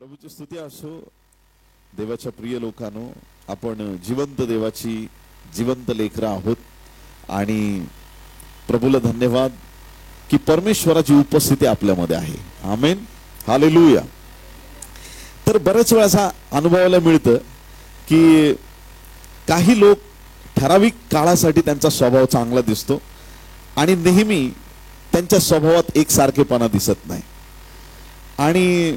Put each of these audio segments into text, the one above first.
प्रभूची स्तुती असो. देवाच्या प्रिय लोकांनो, आपण जिवंत देवाची जिवंत लेकरं आहोत आणि प्रभूला धन्यवाद की परमेश्वराची उपस्थिती आपल्यामध्ये आहे. आमेन, हालेलुया. तर बरेच वेळा असा अनुभवायला मिळतं की काही लोक ठराविक काळासाठी त्यांचा स्वभाव चांगला दिसतो आणि नेहमी त्यांच्या स्वभावात एकसारखेपणा दिसत नाही. आणि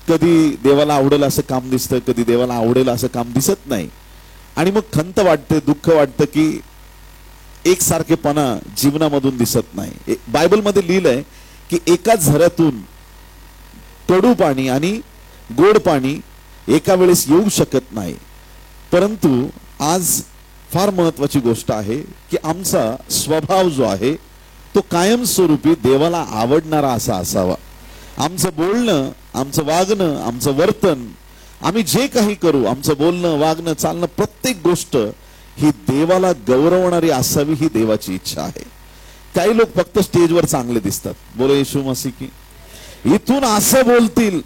कधी देवाला आवडेल असं काम दिसतं, कधी देवाला आवडेल असं काम दिसत नाही. आणि मग खंत वाटते, दुःख वाटतं की एकसारखेपणा जीवनामधून दिसत नाही. बायबलमध्ये लिहिलंय की एका झऱ्यातून कडू पाणी आणि गोड पाणी एका वेळेस येऊ शकत नाही. परंतु आज फार महत्वाची गोष्ट आहे की आमचा स्वभाव जो आहे तो कायमस्वरूपी देवाला आवडणारा असा असावा. आमचं बोलणं, आमचं वागणं, आमचं वर्तन, आम्ही जे काही करू, आमचं बोलणं, वागणं, चालणं, प्रत्येक गोष्ट ही देवाला गौरवणारी असावी ही देवाची इच्छा आहे. काही लोक फक्त स्टेजवर चांगले दिसतात, बोले येशू मसीह की, इथून असं बोलतील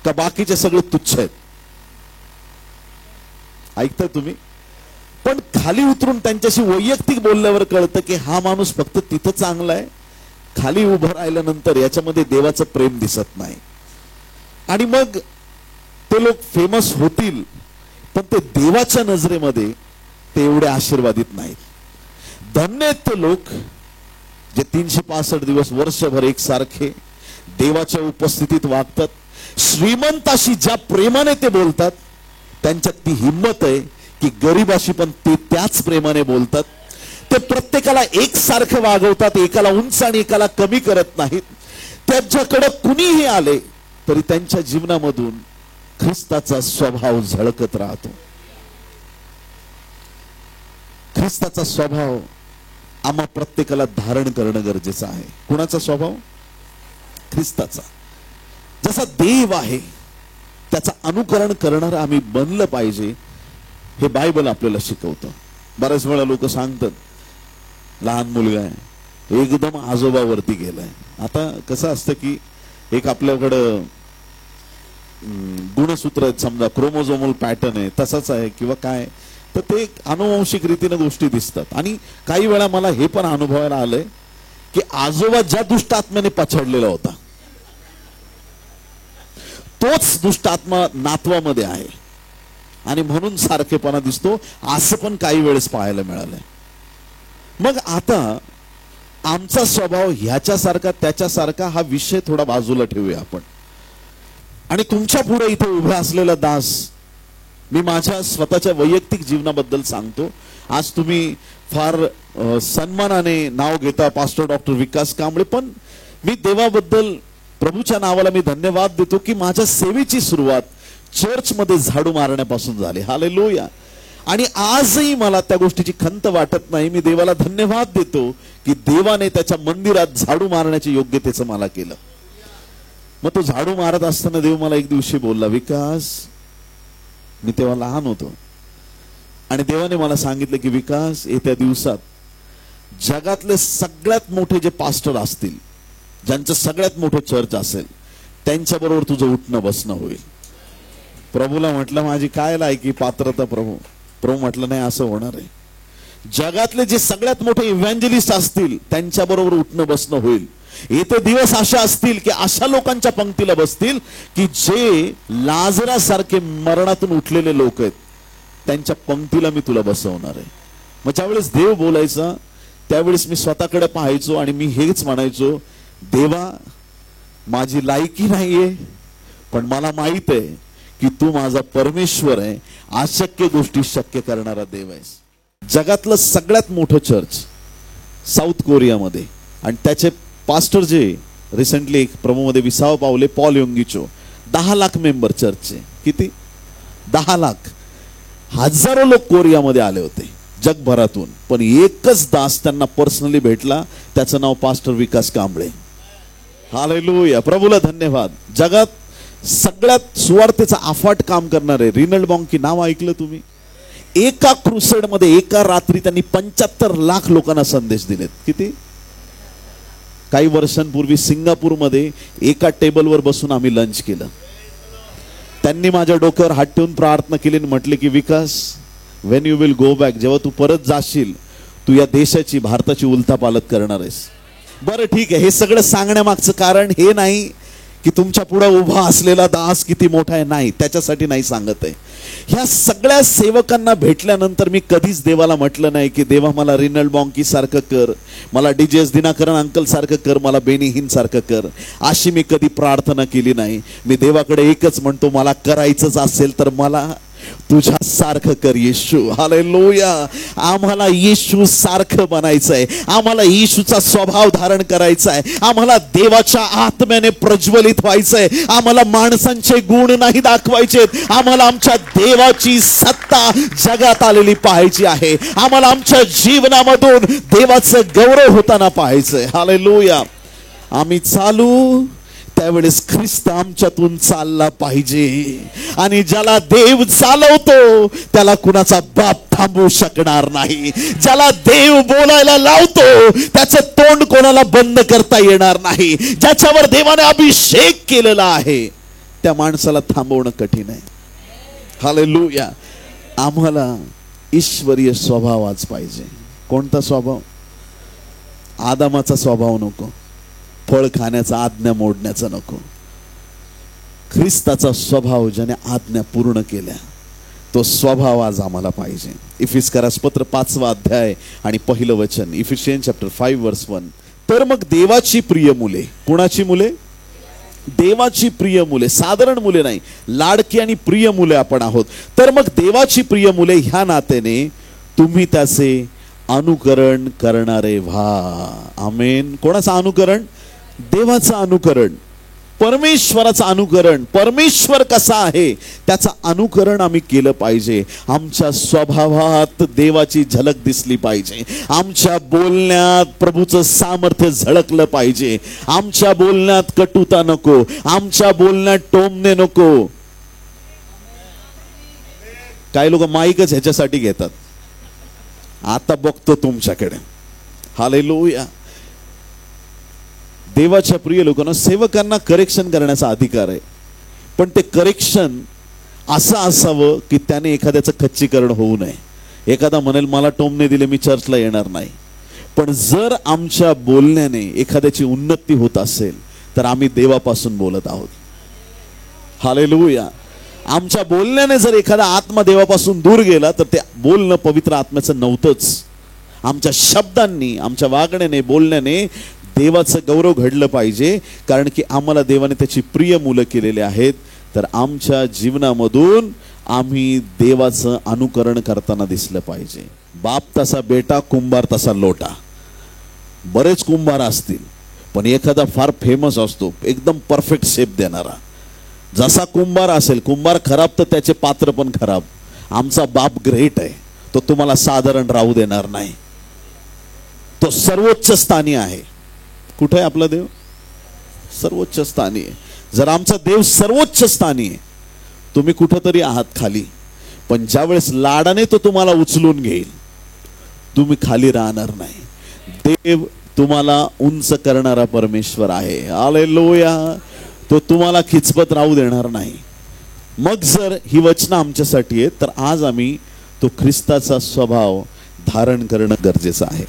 का बाकीचे सगळे तुच्छ आहेत. ऐकताय तुम्ही? पण खाली उतरून त्यांच्याशी वैयक्तिक बोलल्यावर कळतं की हा माणूस फक्त तिथं चांगला आहे, खाली उभं राहिल्यानंतर याच्यामध्ये देवाचं प्रेम दिसत नाही. आणि मग ते लोक फेमस होतील पण ते देवाच्या नजरेमध्ये ते एवढे आशीर्वादित नाहीत. धन्य आहेत ते लोक जे 365 दिवस वर्षभर एकसारखे देवाच्या उपस्थितीत वागतात. श्रीमंताशी ज्या प्रेमाने ते बोलतात, त्यांच्यात ती हिंमत आहे की गरीबाशी पण ते त्याच प्रेमाने बोलतात. ते प्रत्येकाला एकसारखे वागवतात, एकाला उंच आणि एकाला कमी करत नाहीत. त्यांच्याकडे कुणीही आले तरी त्यांच्या जीवनामधून ख्रिस्ताचा स्वभाव झळकत राहतो. ख्रिस्ताचा स्वभाव आम्हा प्रत्येकाला धारण करणं गरजेचं आहे. कुणाचा स्वभाव? ख्रिस्ताचा. जसा देव आहे त्याचा अनुकरण करणारा आम्ही बनलं पाहिजे हे बायबल आपल्याला शिकवतं. बऱ्याच वेळा लोक सांगतात लहान मुलगा आहे एकदम आजोबावरती गेलाय. आता कसं असतं की एक आपल्याकडं गुणसूत्र आहेत, समजा क्रोमोझोमल पॅटर्न आहे, तसाच आहे किंवा काय, तर ते अनुवंशिक रीतीने गोष्टी दिसतात. आणि काही वेळा मला हे पण अनुभवायला आलंय की आजोबा ज्या दुष्ट आत्म्याने पछाडलेला होता तोच दुष्ट आत्मा नातवामध्ये आहे आणि म्हणून सारखेपणा दिसतो, असं पण काही वेळेस पाहायला मिळालंय. मग आता आमचा स्वभाव ह्याच्यासारखा त्याच्यासारखा हा विषय थोडा बाजूला ठेवूया आपण. आणि तुमच्या पुढे इथे उभा असलेला दास मी माझ्या स्वतःच्या वैयक्तिक जीवनाबद्दल सांगतो. आज तुम्ही फार सन्मानाने नाव घेता पास्टर डॉक्टर विकास कांबळे, पण मी देवाबद्दल प्रभूच्या नावाला मी धन्यवाद देतो की माझ्या सेवेची सुरुवात चर्चमध्ये झाडू मारण्यापासून झाली. हालेलुया. आणि आजही मला त्या गोष्टीची खंत वाटत नाही. मी देवाला धन्यवाद देतो की देवाने त्याच्या मंदिरात झाडू मारण्याच्या योग्यतेचं मला केलं. मग तो झाडू मारत असताना देव मला एक दिवशी बोलला, विकास, मी तेव्हा लहान होतो आणि देवाने मला सांगितलं की विकास, येत्या दिवसात जगातले सगळ्यात मोठे जे पास्टर असतील, ज्यांचं सगळ्यात मोठं चर्च असेल, त्यांच्याबरोबर तुझं उठणं बसणं होईल. प्रभूला म्हटलं माझी काय लायकी, पात्रता प्रभू? प्रभू म्हटलं नाही, असं होणार आहे. जगातले जे सगळ्यात मोठे इव्हँजलिस्ट असतील त्यांच्याबरोबर उठणं बसणं होईल. येते दिवस अशा असतील की अशा लोकांच्या पंक्तीला बसतील की जे लाजरासारखे मरणातून उठलेले लोक आहेत, त्यांच्या पंक्तीला मी तुला बसवणार आहे. मग ज्यावेळेस देव बोलायचा त्यावेळेस मी स्वतःकडे पाहायचो आणि मी हेच म्हणायचो, देवा, माझी लायकी नाहीये पण मला माहित आहे की तू माझा परमेश्वर आहे, अशक्य गोष्टी शक्य करणारा देव आहेस. जगातलं सगळ्यात मोठं चर्च साऊथ कोरियामध्ये, आणि त्याचे पास्टर जे रिसेंटली एक प्रमोमध्ये विसाव पावले, पॉल योंगिचो, 10 लाख मेंबर चर्चचे. किती? 10 लाख. हजारो लोक कोरियामध्ये आले होते जगभरातून, पण एकच दास त्यांना पर्सनली भेटला, त्याचं नाव पास्टर विकास कांबळे. हालेलुया. प्रभूला धन्यवाद. जगात सगळ्यात सुवार्थेचा अफाट काम करणारे रिनल्ड बॉन्की नाव ऐकलं तुम्ही? एका क्रुसेड मध्ये एका रात्री त्यांनी 75 लाख लोकांना संदेश दिलेत. किती? काही वर्षांपूर्वी सिंगापूरमध्ये एका टेबलवर बसून आम्ही लंच केलं. त्यांनी माझ्या डोक्यावर हात ठेवून प्रार्थना केली आणि म्हटले की Vikas, when you will go back, जेव्हा तू परत जाशील, तू या देशाची, भारताची उलथापालत करणार आहेस. बरं ठीक आहे, हे सगळं सांगण्यामागचं कारण हे नाही की तुमच्या पुढे उभा असलेला दास किती मोठा आहे, नाही, त्याच्यासाठी नाही सांगत आहे. ह्या सगळ्या सेवकांना भेटल्यानंतर मी कधीच देवाला म्हटलं नाही की देवा मला रिनल्ड बॉन्की सारखं कर, मला डीजेस दिनाकरण अंकल सारखं कर, मला बेनी हिन सारखं कर, अशी मी कधी प्रार्थना केली नाही. मी देवाकडे एकच म्हणतो, मला करायचंच असेल तर मला तुझ्या सारखं कर येशू. हालेलुया. आम्हाला येशू सारखं बनायचंय, आम्हाला येशूचा स्वभाव धारण करायचा आहे, आम्हाला देवाच्या आत्म्याने प्रज्वलित व्हायचंय, आम्हाला माणसांचे गुण नाही दाखवायचेत, आम्हाला आमच्या देवाची सत्ता जगात आलेली पाहायची आहे, आम्हाला आमच्या जीवनामधून देवाचं गौरव होताना पाहायचंय. हालेलुया. आम्ही चालू त्यावेळेस ख्रिस्त आमच्यातून चालला पाहिजे, आणि ज्याला देव चालवतो त्याला कुणाचा बाप थांबवू शकणार नाही. ज्याला देव बोलायला लावतो त्याचं तोंड कोणाला बंद करता येणार नाही. ज्याच्यावर देवाने अभिषेक केलेला आहे त्या माणसाला थांबवणं कठीण आहे. हालेलुया. आम्हाला ईश्वरीय स्वभाव आज पाहिजे. कोणता स्वभाव? आदामाचा स्वभाव नको, फळ खाण्याचा, आज्ञा मोडण्याचा नको. ख्रिस्ताचा स्वभाव ज्याने आज्ञा पूर्ण केल्या, तो स्वभाव आज आम्हाला पाहिजे. इफिस्करास पत्र 5वा अध्याय आणि पहिलं वचन, इफिशियन चॅप्टर 5 वर्स 1. तर मग देवाची प्रिय मुले, कुणाची मुले? देवाची प्रिय मुले, साधारण मुले नाही, लाडकी आणि प्रिय मुले आपण आहोत. तर मग देवाची प्रिय मुले ह्या नात्याने तुम्ही त्याचे अनुकरण करणारे व्हा. आमेन. कोणाचं अनुकरण? देवाचं अनुकरण, परमेश्वराचं अनुकरण. परमेश्वर कसा आहे त्याचं अनुकरण आम्ही केलं पाहिजे. आमच्या स्वभावात देवाची झलक दिसली पाहिजे, आमच्या बोलण्यात प्रभूचं सामर्थ्य झळकलं पाहिजे, आमच्या बोलण्यात कटुता नको, आमच्या बोलण्यात टोमणे नको. काही लोक माईकच ह्याच्यासाठी घेतात. आता बघतो तुमच्याकडे. हालेलुया. देवाच्या प्रिय लोकांना, सेवकांना करेक्शन करण्याचा अधिकार आहे, पण ते करेक्शन असं असावं की त्याने एखाद्याचं खच्चीकरण होऊ नये. एखादा म्हणेल मला टोमणे दिले मी चर्चला येणार नाही, पण जर आमच्या बोलण्याने एखाद्याची उन्नती होत असेल तर आम्ही देवापासून बोलत आहोत. हालेलुया. आमच्या बोलण्याने जर एखादा आत्मा देवापासून दूर गेला तर ते बोलणं पवित्र आत्म्याचं नव्हतंच. आमच्या शब्दांनी, आमच्या वागण्याने, बोलण्याने देवाचं गौरव घडलं पाहिजे, कारण की आम्हाला देवाने त्याची प्रिय मुलं केलेले आहेत. तर आमच्या जीवनामधून आम्ही देवाचं अनुकरण करताना दिसलं पाहिजे. बाप तसा बेटा, कुंभार तसा लोटा. बरेच कुंभार असतील, पण एखादा फार फेमस असतो, एकदम परफेक्ट शेप देणारा. जसा कुंभार असेल, कुंभार खराब तर त्याचे पात्र पण खराब. आमचा बाप ग्रेट आहे, तो तुम्हाला साधारण राहू देणार नाही. तो सर्वोच्च स्थानी आहे. कुठे आहे आपला देव? सर्वोच्च स्थानी आहे. जर आमचा देव सर्वोच्च स्थानी आहे, तुम्ही कुठंतरी आहात खाली, पण ज्यावेळेस लाडाने तो तुम्हाला उचलून घेईल, तुम्ही खाली राहणार नाही. देव तुम्हाला उंच करणारा परमेश्वर आहे. हालेलुया. तो तुम्हाला खिचपत राहू देणार नाही. मग जर ही वचनं आमच्यासाठी आहेत, तर आज आम्ही तो ख्रिस्ताचा स्वभाव धारण करणं गरजेचं आहे.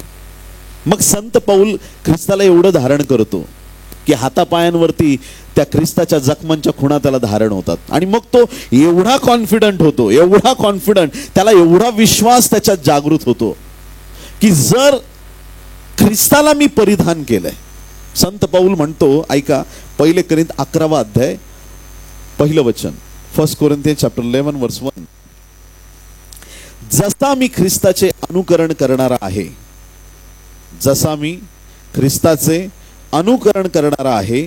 मग संत पौल ख्रिस्ताला एवढं धारण करतो की हातापायांवरती त्या ख्रिस्ताच्या जखमांच्या खुणा त्याला धारण होतात, आणि मग तो एवढा कॉन्फिडंट होतो, एवढा कॉन्फिडंट, त्याला एवढा विश्वास त्याच्यात जागृत होतो की जर ख्रिस्ताला मी परिधान केलंय. संत पौल म्हणतो, ऐका, 1 कोरिंथ 11वा अध्याय पहिलं वचन, 1 कोरिंथियन्स चॅप्टर 11 वर्स 1. जसा मी ख्रिस्ताचे अनुकरण करणारा आहे, जसा मी ख्रिस्ताचे अनुकरण करणारा आहे,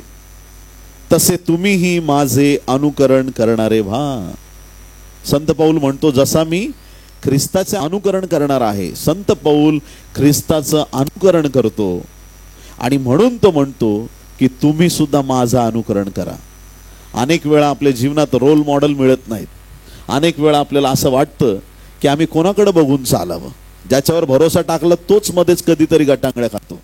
तसे तुम्हीही माझे अनुकरण करणारे व्हा. संत पौल म्हणतो, जसा मी ख्रिस्ताचे अनुकरण करणार आहे. संत पौल ख्रिस्ताचं अनुकरण करतो, आणि म्हणून तो म्हणतो की तुम्ही सुद्धा माझं अनुकरण करा. अनेक वेळा आपल्या जीवनात रोल मॉडेल मिळत नाहीत. अनेक वेळा आपल्याला असं वाटतं की आम्ही कोणाकडे बघून चालावं. ज्याच्यावर भरोसा टाकला तोच मध्येच कधीतरी गटांगळ्या खातो.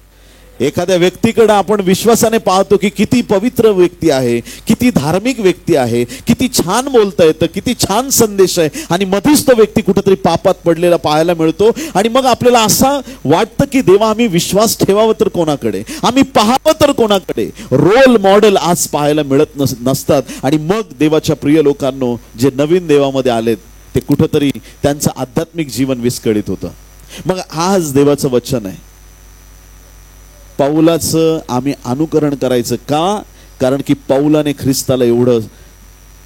एखाद्या व्यक्तीकडे आपण विश्वासाने पाहतो की किती पवित्र व्यक्ती आहे, किती धार्मिक व्यक्ती आहे, किती छान बोलता येतं, किती छान संदेश आहे, आणि मधीच तो व्यक्ती कुठेतरी पापात पडलेला पाहायला मिळतो. आणि मग आपल्याला असं वाटतं की देवा, आम्ही विश्वास ठेवावं तर कोणाकडे, आम्ही पाहावं तर कोणाकडे. रोल मॉडेल आज पाहायला मिळत नसतात. आणि मग देवाच्या प्रिय लोकांनो, जे नवीन देवामध्ये आलेत ते कुठंतरी त्यांचं आध्यात्मिक जीवन विस्कळीत होतं. मग आज देवाचं वचन आहे, पौलाचं आम्ही अनुकरण करायचं का? कारण की पौलाने ख्रिस्ताला एवढं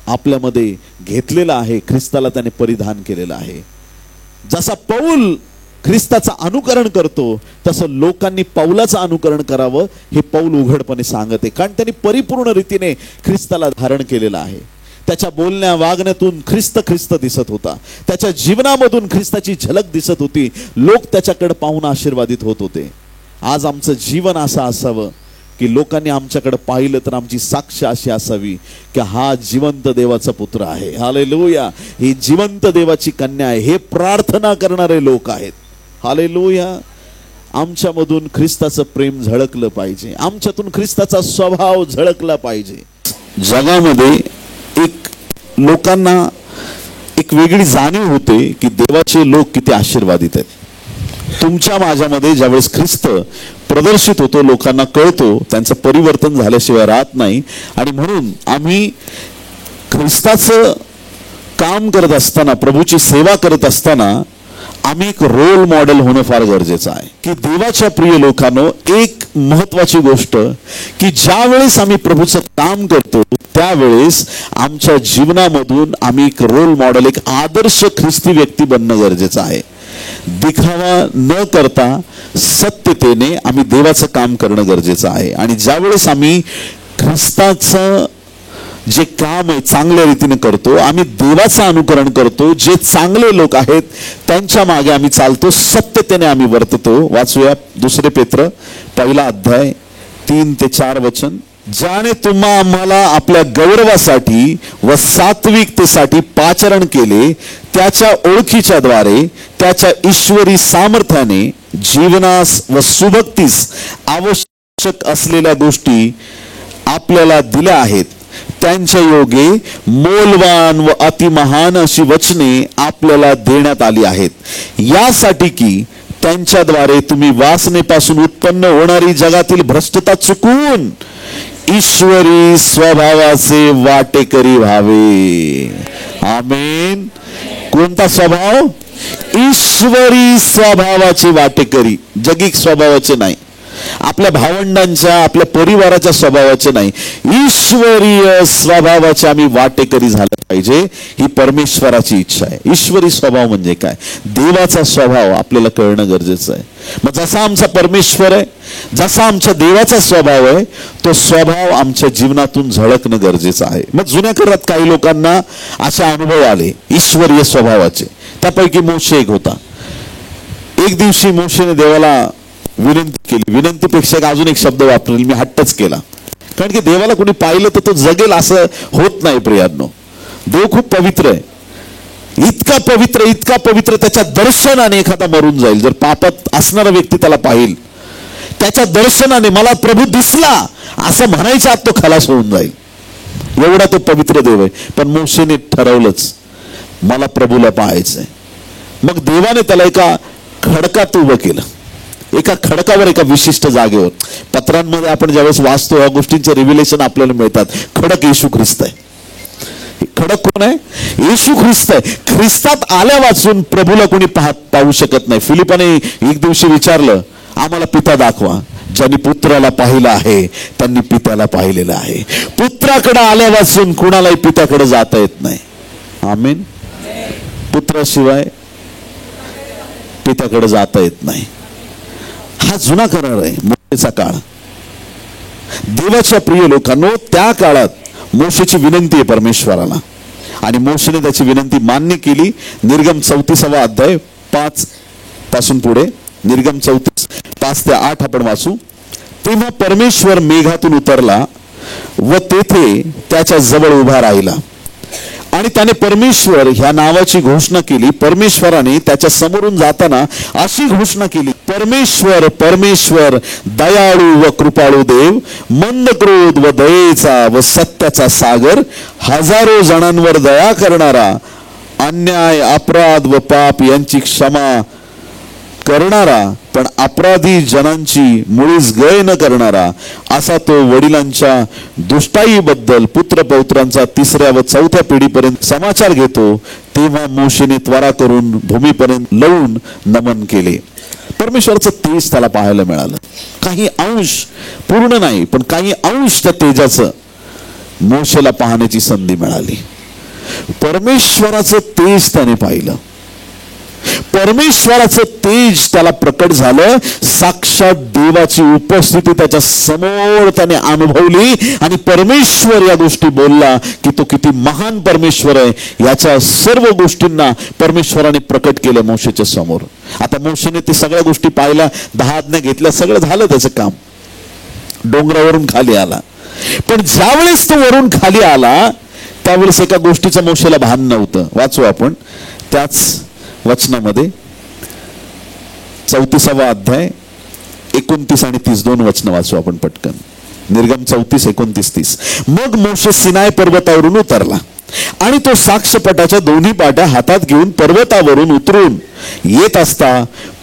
आपल्यामध्ये घेतलेलं आहे, ख्रिस्ताला त्याने परिधान केलेलं आहे. जसा पौल ख्रिस्ताचं अनुकरण करतो तसं लोकांनी पौलाचं अनुकरण करावं हे पौल उघडपणे सांगत आहे. कारण त्यांनी परिपूर्ण रीतीने ख्रिस्ताला धारण केलेलं आहे. त्याच्या बोलण्या वागण्यातून ख्रिस्त दिसत होता, त्याच्या जीवनामधून ख्रिस्ताची झलक दिसत होती. लोक त्याच्याकडे पाहून आशीर्वादित होत होते. आज आमचं जीवन असं असावं की लोकांनी आमच्याकडे पाहिलं तर आमची साक्ष अशी असावी की हा जिवंत देवाचा पुत्र आहे, हालेलुया, ही जिवंत देवाची कन्या आहे. हे प्रार्थना करणारे लोक आहेत, हालेलुया. आमच्यामधून ख्रिस्ताचं प्रेम झळकलं पाहिजे, आमच्यातून ख्रिस्ताचा स्वभाव झळकला पाहिजे. जगामध्ये एक लोकांना एक वेगळी जाणीव होते की देवाचे लोक किती आशीर्वादित आहेत. तुमच्या माझ्यामध्ये ज्यावेळेस ख्रिस्त प्रदर्शित होतो, लोकांना कळतो, त्यांचं परिवर्तन झाल्याशिवाय राहत नाही. आणि म्हणून आम्ही ख्रिस्ताचं काम करत असताना, प्रभूची सेवा करत असताना आम्ही एक रोल मॉडेल होणं फार गरजेचं आहे. की देवाच्या प्रिय लोकांनो, एक महत्वाची गोष्ट की ज्या वेळेस आम्ही प्रभूचं काम करतो त्यावेळेस आमच्या जीवनामधून आम्ही एक रोल मॉडेल, एक आदर्श ख्रिस्ती व्यक्ती बनणं गरजेचं आहे. दिखावा न करता सत्यतेने आम्ही देवाचं काम करणं गरजेचं आहे. आणि ज्यावेळेस आम्ही ख्रिस्ताचं जे काम आहे चांगल्या रीतीने करतो, आम्ही देवाचं अनुकरण करतो, जे चांगले लोक आहेत त्यांच्या मागे आम्ही चालतो, सत्यतेने आम्ही वर्ततो. वाचूया 2 पेत्र 1 अध्याय 3 ते 4 वचन. ज्याने तुम्हा आम्हाला आपल्या गौरवासाठी व सात्विकतेसाठी पाचारण केले, त्याच्या ओळखीच्या द्वारे त्याच्या ईश्वरी सामर्थ्याने जीवनास व सुभक्तीस आवश्यक असलेल्या गोष्टी आपल्याला दिल्या आहेत. त्यांच्या योगे मोलवान व अतिमहान अशी वचने आपल्याला देण्यात आली आहेत, यासाठी की त्यांच्याद्वारे तुम्ही वासनेपासून उत्पन्न होणारी जगातील भ्रष्टता चुकून ईश्वरी स्वभावाचे वाटेकरी व्हावे. आमेन. कोणता स्वभाव? ईश्वरी स्वभावाचे वाटेकरी, जगिक स्वभावाचे नाही, आपल्या भावंडांच्या, आपल्या परिवाराच्या स्वभावाचे नाही, ईश्वरीय स्वभावाचे आम्ही वाटेकरी झालं पाहिजे, ही परमेश्वराची इच्छा आहे. ईश्वरी स्वभाव म्हणजे काय? देवाचा स्वभाव आपल्याला कळणं गरजेचं आहे. मग जसा आमचा परमेश्वर आहे, जसा आमच्या देवाचा स्वभाव आहे, तो स्वभाव आमच्या जीवनातून झळकणं गरजेचं आहे. मग जुन्या काळात काही लोकांना असे अनुभव आले ईश्वरीय स्वभावाचे. त्यापैकी मोशे एक होता. एक दिवशी मोशेने देवाला विनंती केली. विनंतीपेक्षा अजून एक शब्द वापरेल मी, हट्टच केला. कारण की देवाला कोणी पाहिलं तर तो जगेल असं होत नाही प्रियांनो. देव खूप पवित्र आहे, इतका पवित्र त्याच्या दर्शनाने एखादा मरून जाईल. जर पापात असणारा व्यक्ती त्याला पाहिल, त्याच्या दर्शनाने मला प्रभू दिसला असं म्हणायच्या आत तो खलास होऊन जाईल, एवढा तो पवित्र देव आहे. पण मोशेने ठरवलंच मला प्रभूला पाहायचंय. मग देवाने त्याला एका खडकात उभं केलं, एका खडकावर, एका विशिष्ट जागेवर. पत्रांमध्ये आपण ज्यावेळेस वाचतो या गोष्टींचे रिव्हिलेशन आपल्याला मिळतात. खडक येशू ख्रिस्त आहे. खडक कोण आहे? येशू ख्रिस्त आहे. ख्रिस्तात आल्या वाचून प्रभूला कोणी पाहू शकत नाही. फिलिपाने एक दिवशी विचारलं, आम्हाला पिता दाखवा. ज्यांनी पुत्राला पाहिलं आहे त्यांनी पित्याला पाहिलेलं आहे. पुत्राकडे आल्या वाचून कुणालाही पित्याकडे जाता येत नाही. आमेन. पुत्राशिवाय पित्याकडे जाता येत नाही. हा जुना करार आहे, मोशेचा काळ. देवाच्या प्रिय लोकांनो, त्या काळात मोशेची विनंती आहे परमेश्वराला, आणि मोशेने त्याची विनंती मान्य केली. निर्गम 34 अध्याय 5 पासून पुढे, निर्गम 34 5 ते 8 आपण वाचू. तेव्हा परमेश्वर मेघातून उतरला व तेथे त्याच्या जवळ उभा राहिला, आणि त्याने परमेश्वर ह्या नावाची घोषणा केली. परमेश्वराने त्याच्या समोरून जाताना अशी घोषणा केली, परमेश्वर परमेश्वर दयाळू व कृपाळू देव, मंद क्रोध व दयेचा व सत्याचा सागर, हजारो जणांवर दया करणारा, अन्याय अपराध व पाप यांची क्षमा करणारा, पण अपराधी जनांची मुळीच गय न करणारा, असा तो वडिलांच्या दुष्टाईबद्दल पुत्र पौत्रांचा 3ऱ्या व 4थ्या पिढीपर्यंत समाचार घेतो. तेव्हा मोशेने त्वरा करून भूमीपर्यंत लवून नमन केले. परमेश्वराचं तेज त्याला पाहायला मिळालं. काही अंश, पूर्ण नाही पण काही अंश त्या तेजाचं मोशेला पाहण्याची संधी मिळाली. परमेश्वराचं तेज त्याने पाहिलं. परमेश्वराचं तेज त्याला प्रकट झालं. साक्षात देवाची उपस्थिती त्याच्या समोर त्याने अनुभवली आणि परमेश्वर या गोष्टी बोलला की तो किती महान परमेश्वर आहे. याच्या सर्व गोष्टींना परमेश्वराने प्रकट केलं मोशेच्या समोर. आता मोशेने ते सगळ्या गोष्टी पाहिल्या, 10 आज्ञा घेतल्या, सगळं झालं त्याचं काम. डोंगरावरून खाली आला. पण ज्यावेळेस तो वरून खाली आला त्यावेळेस एका गोष्टीचं मोशेला भान नव्हतं. वाचू आपण त्याच वचनामध्ये 34वा अध्याय 29 आणि 30 2 वचन वाचू आपण पटकन. निर्गम 34, 29, 30. मग मोशे सिनाय पर्वतावरून उतरला आणि तो साक्षपटाच्या दोन्ही पाट्या हातात घेऊन पर्वतावरून उतरून येत असता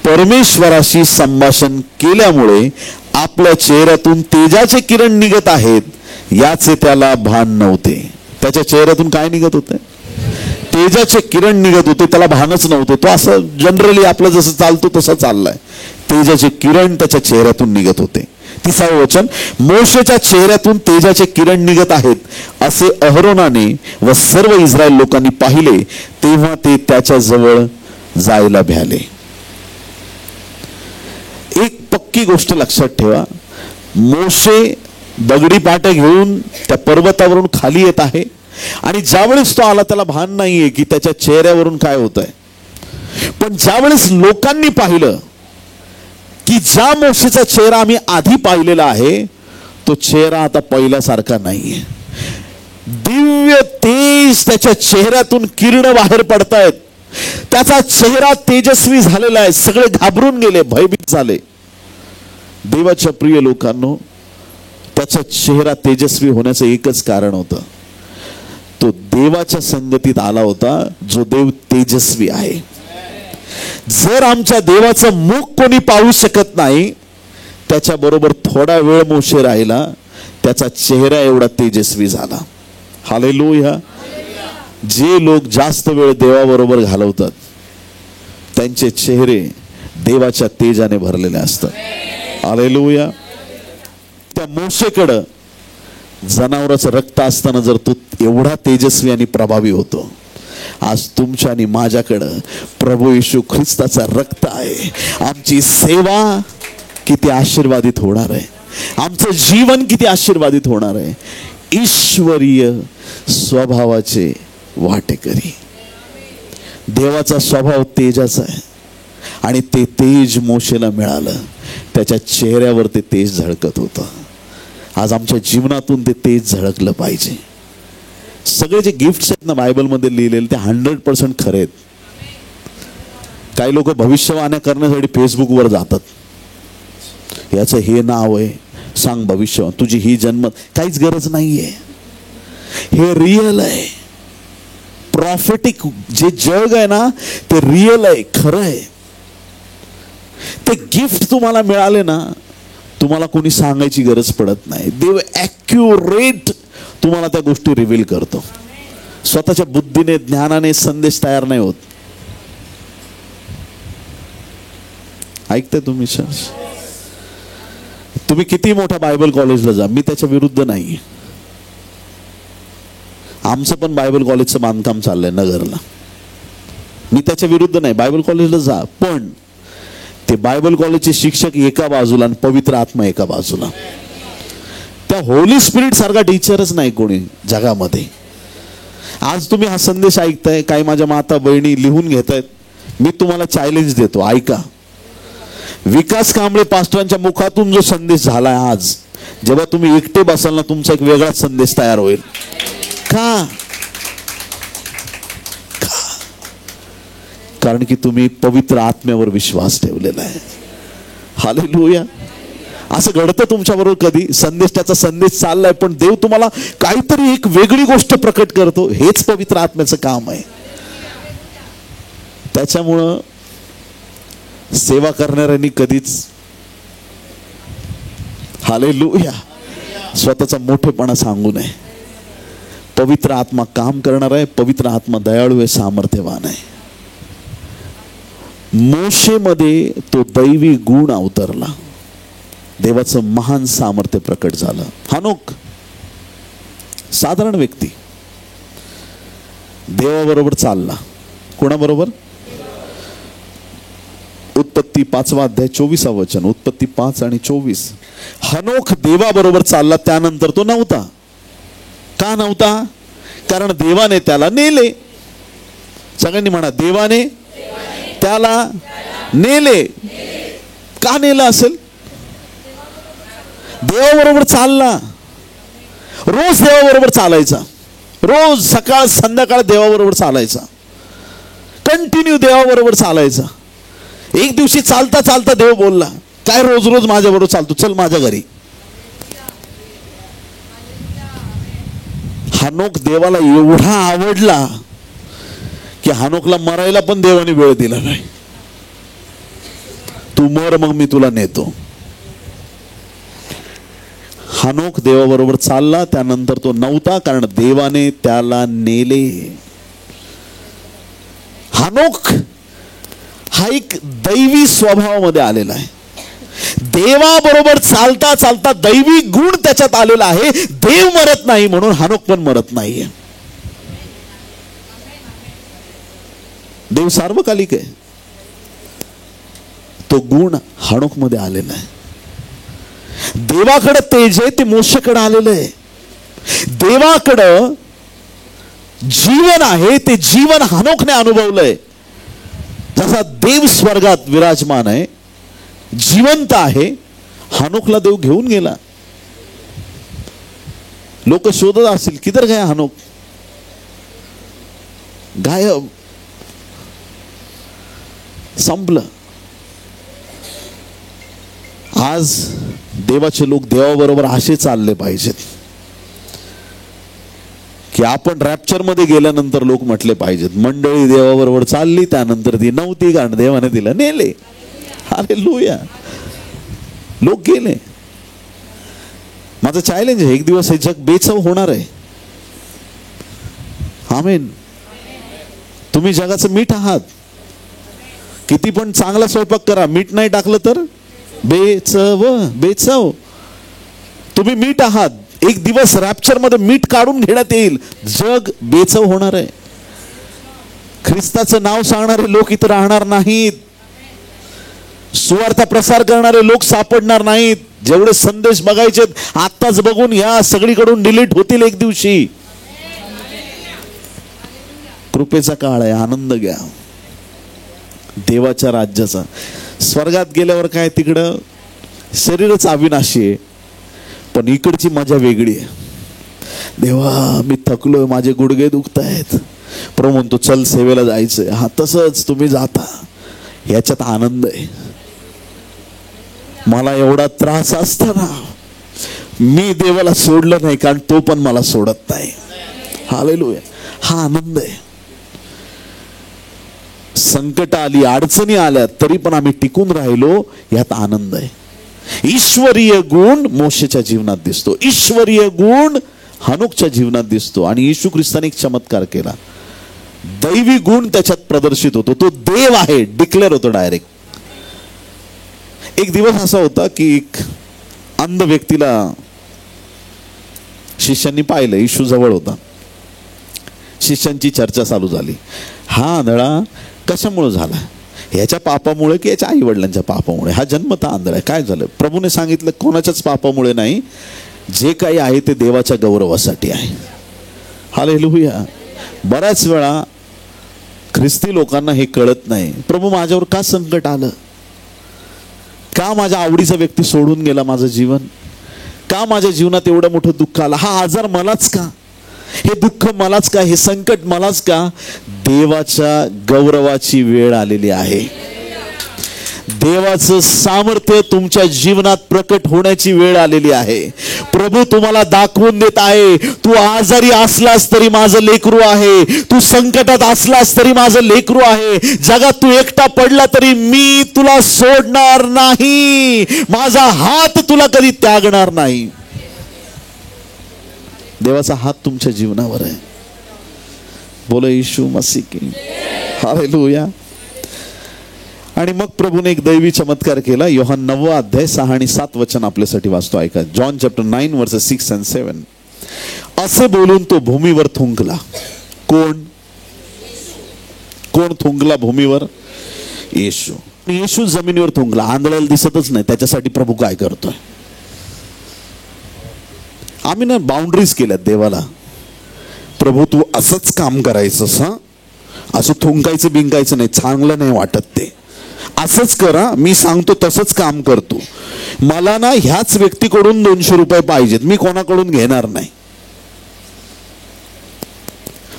परमेश्वराशी संभाषण केल्यामुळे आपल्या चेहऱ्यातून तेजाचे किरण निघत आहेत याचे त्याला भान नव्हते. त्याच्या चेहऱ्यातून काय निघत होते? तेजाचे किरण निघत होते. त्याला भानच नव्हतं. तो असं जनरली आपलं जसं चालतो तसं चाललाय. तेजाचे किरण त्याच्या चेहऱ्यातून निघत होते. 30वे वचन, मोशेच्या चेहऱ्यातून तेजाचे किरण निघत आहेत असे अहरोनाने व सर्व इस्रायल लोकांनी पाहिले. तेव्हा ते त्याच्या जवळ जायला भ्याले. एक पक्की गोष्ट लक्षात ठेवा, मोशे दगडी पाट्या घेऊन त्या पर्वतावरून खाली येत आहे आणि ज्यावेळेस तो आला त्याला भान नाहीये की त्याच्या चेहऱ्यावरून काय होत आहे. पण ज्यावेळेस लोकांनी पाहिलं की ज्या मोशेचा चेहरा आम्ही आधी पाहिलेला आहे तो चेहरा आता पहिल्यासारखा नाहीये. दिव्य तेज त्याच्या चेहऱ्यातून किरण बाहेर पडतायत. त्याचा चेहरा तेजस्वी झालेला आहे. सगळे घाबरून गेले, भयभीत झाले. देवाच्या प्रिय लोकांनो, त्याचा चेहरा तेजस्वी होण्याचं एकच कारण होतं, तो देवाच्या संगतीत आला होता जो देव तेजस्वी आहे. जर आमच्या देवाचं मुख कोणी पाहू शकत नाही, त्याच्या बरोबर थोडा वेळ मोशे राहिला, त्याचा चेहरा एवढा तेजस्वी झाला. हालेलुया. जे लोक जास्त वेळ देवाबरोबर घालवतात त्यांचे चेहरे देवाच्या तेजाने भरलेले असतात. हालेलुया. त्या मोशेकडं जनावराचं रक्त असताना जर तो एवढा तेजस्वी आणि प्रभावी होतो, आज तुमच्या आणि माझ्याकडं प्रभू येशू ख्रिस्ताचा रक्त आहे. आमची सेवा किती आशीर्वादित होणार आहे, आमचं जीवन किती आशीर्वादित होणार आहे. ईश्वरीय स्वभावाचे वाटेकरी. देवाचा स्वभाव तेजाचा आहे आणि ते तेज मोशेला मिळालं. त्याच्या चेहऱ्यावर ते तेज झळकत होतं. आज आमच्या जीवनातून ते तेज झळकलं पाहिजे. सगळे जे गिफ्ट्स आहेत ना बायबलमध्ये लिहिलेले ते 100% खरे आहेत. काही लोक भविष्यवाण्या करण्यासाठी फेसबुकवर जातात, याचं हे नाव आहे, सांग भविष्य, तुझी ही जन्म, काहीच गरज नाहीये. हे रिअल आहे. प्रॉफिटिक जे जग आहे ना ते रिअल आहे, खरं आहे. ते गिफ्ट तुम्हाला मिळाले ना, तुम्हाला कोणी सांगायची गरज पडत नाही. देव ॲक्युरेट तुम्हाला त्या गोष्टी रिव्हील करतो. स्वतःच्या बुद्धीने ज्ञानाने संदेश तयार नाही होत. ऐकताय तुम्ही? तुम्ही किती मोठ्या बायबल कॉलेजला जा, मी त्याच्या विरुद्ध नाही. आमचं पण बायबल कॉलेजचं बांधकाम चाललंय नगरला, मी त्याच्या विरुद्ध नाही. बायबल कॉलेजला जा, पण ते बायबल कॉलेजचे शिक्षक एका बाजूला आणि पवित्र आत्मा एका बाजूला. त्या होली स्पिरिट सारखा टीचरच नाही कोणी जगामध्ये. आज तुम्ही हा संदेश ऐकताय, काही माझ्या माता बहिणी लिहून घेतायत, मी तुम्हाला चॅलेंज देतो, ऐका. विकास कांबळे पास्टरांच्या मुखातून जो संदेश झालाय आज, जेव्हा तुम्ही एकटे बसाल ना, तुमचा एक वेगळाच संदेश तयार होईल. का? कारण की तुम्ही पवित्र आत्म्यावर विश्वास ठेवलेला आहे. हालेलुया. असं घडतं तुमच्याबरोबर कधी, त्याचा संदेश चाललाय पण देव तुम्हाला काहीतरी एक वेगळी गोष्ट प्रकट करतो. हेच पवित्र आत्म्याचं काम आहे. त्याच्यामुळं सेवा करणाऱ्यांनी कधीच हालेलुया स्वतःचा मोठेपणा सांगू नये. पवित्र आत्मा काम करणार आहे. पवित्र आत्मा दयाळू आहे, सामर्थ्यवान आहे. मोशेमध्ये तो दैवी गुण अवतरला. देवाचं महान सामर्थ्य प्रकट झालं. हनोक साधारण व्यक्ती देवाबरोबर चालला. कोणाबरोबर? उत्पत्ती 5वा अध्याय 24वा वचन. उत्पत्ती 5 आणि 24. हनोक देवाबरोबर चालला. त्यानंतर तो नव्हता. का नव्हता? कारण देवाने त्याला नेले. सगळ्यांनी म्हणा, देवाने त्याला नेले. का नेलं असेल? देवाबरोबर चालला. रोज देवाबरोबर चालायचा. रोज सकाळ संध्याकाळ देवाबरोबर चालायचा. कंटिन्यू देवाबरोबर चालायचा. एक दिवशी चालता चालता देव बोलला, काय रोज रोज माझ्या बरोबर चालतो, चल माझ्या घरी. हनोक देवाला एवढा आवडला की हनोकला मरायला पण देवाने वेळ दिला नाही. तू मर, मग मी तुला नेतो. हनोक देवाबरोबर चालला. त्यानंतर तो नव्हता कारण देवाने त्याला नेले. हनोक हा एक दैवी स्वभावामध्ये आलेला आहे. देवाबरोबर चालता चालता दैवी गुण त्याच्यात आलेला आहे. देव मरत नाही म्हणून हनोक पण मरत नाहीये. देव सार्वकालिक आहे. तो गुण हनोक मध्ये आलेला आहे. देवाकडे तेज आहे, ते मोशेकडे आलेलं आहे. देवाकडं जीवन आहे, ते जीवन हनोकने अनुभवलंय. जसा देव स्वर्गात विराजमान आहे, जिवंत आहे, हनोकला देव घेऊन गेला. लोक शोधत असतील, किधर गया हनोक, गायब, संपलं. आज देवाचे लोक देवाबरोबर असे चालले पाहिजेत की आपण रॅप्चर मध्ये गेल्यानंतर लोक म्हटले पाहिजेत, मंडळी देवाबरोबर चालली, त्यानंतर ती नव्हती कारण देवाने तिला नेले. हालेलुया. लोक गेले. माझं चॅलेंज आहे, एक दिवस हे जग बेचव होणार आहे. आमेन. तुम्ही जगाचं मीठ आहात. किती पण चांगला स्वयंपाक करा, मीठ नाही टाकलं तर बेचव. बेचव. तुम्ही मीठ आहात. एक दिवस रॅप्चर मध्ये मीठ काढून घेण्यात येईल, जग बेचव होणार आहे. ख्रिस्ताचं नाव सांगणारे लोक इथं राहणार नाहीत. सुवार्ता प्रसार करणारे लोक सापडणार नाहीत. जेवढे संदेश बघायचे आत्ताच बघून या सगळीकडून डिलीट होतील एक दिवशी. कृपेचा काळ आहे, आनंद घ्या देवाच्या राज्याचा. स्वर्गात गेल्यावर काय, तिकडं शरीरच अविनाशी आहे, पण इकडची मजा वेगळी आहे. देवा मी थकलोय, माझे गुडघे दुखत आहेत. प्रभू म्हणतो चल सेवेला जायचंय. हा, तसंच तुम्ही जाता, याच्यात आनंद आहे. मला एवढा त्रास असताना मी देवाला सोडलं नाही, कारण तो पण मला सोडत नाही. हालेलुया. हा आनंद आहे. संकट आली, अडचणी आल्या, तरी पण आम्ही टिकून राहिलो, यात आनंद आहे. ईश्वरीय गुण मोशेच्या जीवनात दिसतो, ईश्वरीय गुण हनोकच्या जीवनात दिसतो. आणि येशू ख्रिस्ताने एक चमत्कार केला. दैवी गुण त्याच्यात प्रदर्शित होतो. तो देव आहे डिक्लेअर होतो डायरेक्ट. एक दिवस असा होता की एक अंध व्यक्तीला शिष्यांनी पाहिलं. येशू जवळ होता. शिष्यांची चर्चा चालू झाली. हा आंधळा कशामुळे झाला, याच्या पापामुळे की याच्या आई वडिलांच्या पापामुळे? हा जन्मतः आंधळा आहे. काय झालं? प्रभूने सांगितलं कोणाच्याच पापामुळे नाही, जे काही आहे ते देवाच्या गौरवासाठी आहे. हालेलुया. बऱ्याच वेळा ख्रिस्ती लोकांना हे कळत नाही. प्रभू माझ्यावर का संकट आलं, का माझ्या आवडीचा व्यक्ती सोडून गेला माझं जीवन, का माझ्या जीवनात एवढं मोठं दुःख आलं, हा आजार मलाच का, हे दुःख मलाच का, हे संकट मलाच का? देवाच्या गौरवाची वेळ आलेली आहे. देवाचं सामर्थ्य तुमच्या जीवनात प्रकट होण्याची वेळ आलेली आहे. प्रभू तुम्हाला दाखवून देत आहे, तू आजारी असलास तरी माझं लेकरू आहे, तू संकटात असलास तरी माझं लेकरू आहे, जगात तू एकटा पडला तरी मी तुला सोडणार नाही, माझा हात तुला कधी त्यागणार नाही. देवाचा हात तुमच्या जीवनावर आहे. बोलो येशू मसीह की हालेलुया. आणि मग प्रभूने एक दैवी चमत्कार केला. योहान 9 अध्याय 6 आणि 7 वचन आपल्यासाठी वाचतो, ऐका. John chapter 9 versus 6 and 7. असे बोलून तो भूमीवर थुंकला. कोण थुंकला भूमीवर? येशू. येशू जमिनीवर थुंकला. आंधळ्याला दिसतच नाही, त्याच्यासाठी प्रभू काय करतोय? आम्ही ना बाउंड्रीज केल्यात देवाला. प्रभू तू असंच काम करायचंस, हा असं थुंकायचं बिंकायचं नाही, चांगलं नाही वाटत ते, असंच करा, मी सांगतो तसंच काम करतो. मला ना ह्याच व्यक्तीकडून 200 रुपये पाहिजेत, मी कोणाकडून घेणार नाही.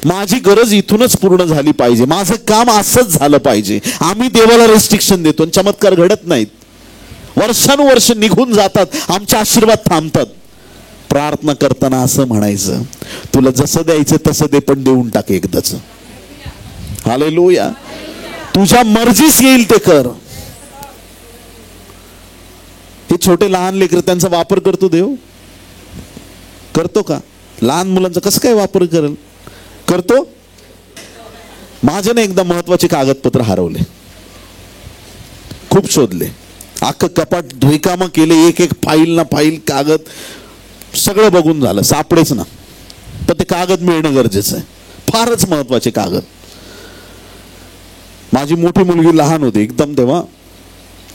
माझी गरज इथूनच पूर्ण झाली पाहिजे, माझं काम असंच झालं पाहिजे. आम्ही देवाला रेस्ट्रिक्शन देतो, चमत्कार घडत नाहीत. वर्षानुवर्ष निघून जातात, आमचे आशीर्वाद थांबतात. प्रार्थना करताना असं म्हणायचं, तुला जसं द्यायचं तसं दे, पण देऊन टाक एकदाच. हालेलुया. तुझ्या मर्जीस येईल ते कर. हे छोटे लहान लेकर, त्यांचा वापर करतो देव? करतो का? लहान मुलांचा कसं काय वापर करेल? करतो. माझ्याने एकदा महत्वाचे कागदपत्र हरवले, खूप शोधले, अख्खं कपाट रिकामं केले, एक एक फाईल ना फाईल कागद सगळं बघून झालं, सापडेच ना. तर ते कागद मिळणं गरजेचं आहे, फारच महत्वाचे कागद. माझी मोठी मुलगी लहान होती एकदम, तेव्हा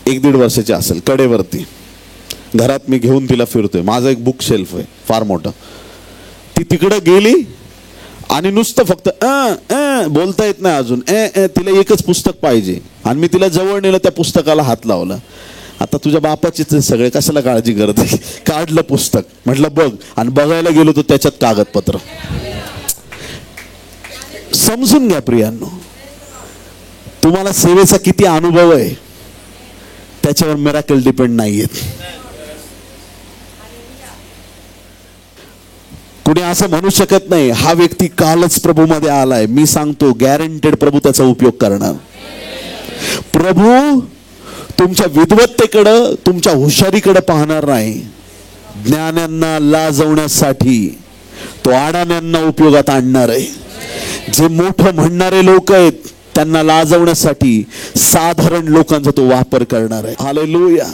1-1.5 वर्षाची असेल, कडेवरती घरात मी घेऊन तिला फिरतोय. माझं एक बुक शेल्फ आहे फार मोठं. ती तिकडं गेली आणि नुसतं फक्त बोलता येत नाही अजून, तिला एकच पुस्तक पाहिजे. आणि मी तिला जवळ नेलं, त्या पुस्तकाला हात लावला. आता तुझ्या बापाचीच सगळे, कशाला काळजी करत? काढलं पुस्तक, म्हटलं बघ, आणि बघायला गेलो तर त्याच्यात कागदपत्र. समजून घ्या प्रियांनो, तुम्हाला सेवेचा किती अनुभव आहे त्याच्यावर मिराकल डिपेंड नाहीयेत. कुणी असं म्हणू शकत नाही हा व्यक्ती कालच प्रभू मध्ये आलाय. मी सांगतो गॅरंटेड प्रभू त्याचा उपयोग करणार. प्रभू तुमच्या विद्वत्तेकडं, तुमच्या हुशारीकडे पाहणार नाही. ज्ञानांना लाजवण्यासाठी तो अडाण्यांना उपयोगात आणणार आहे. जे मोठं म्हणणारे लोक आहेत त्यांना लाजवण्यासाठी साधारण लोकांचा तो वापर करणार आहे. हालेलुया.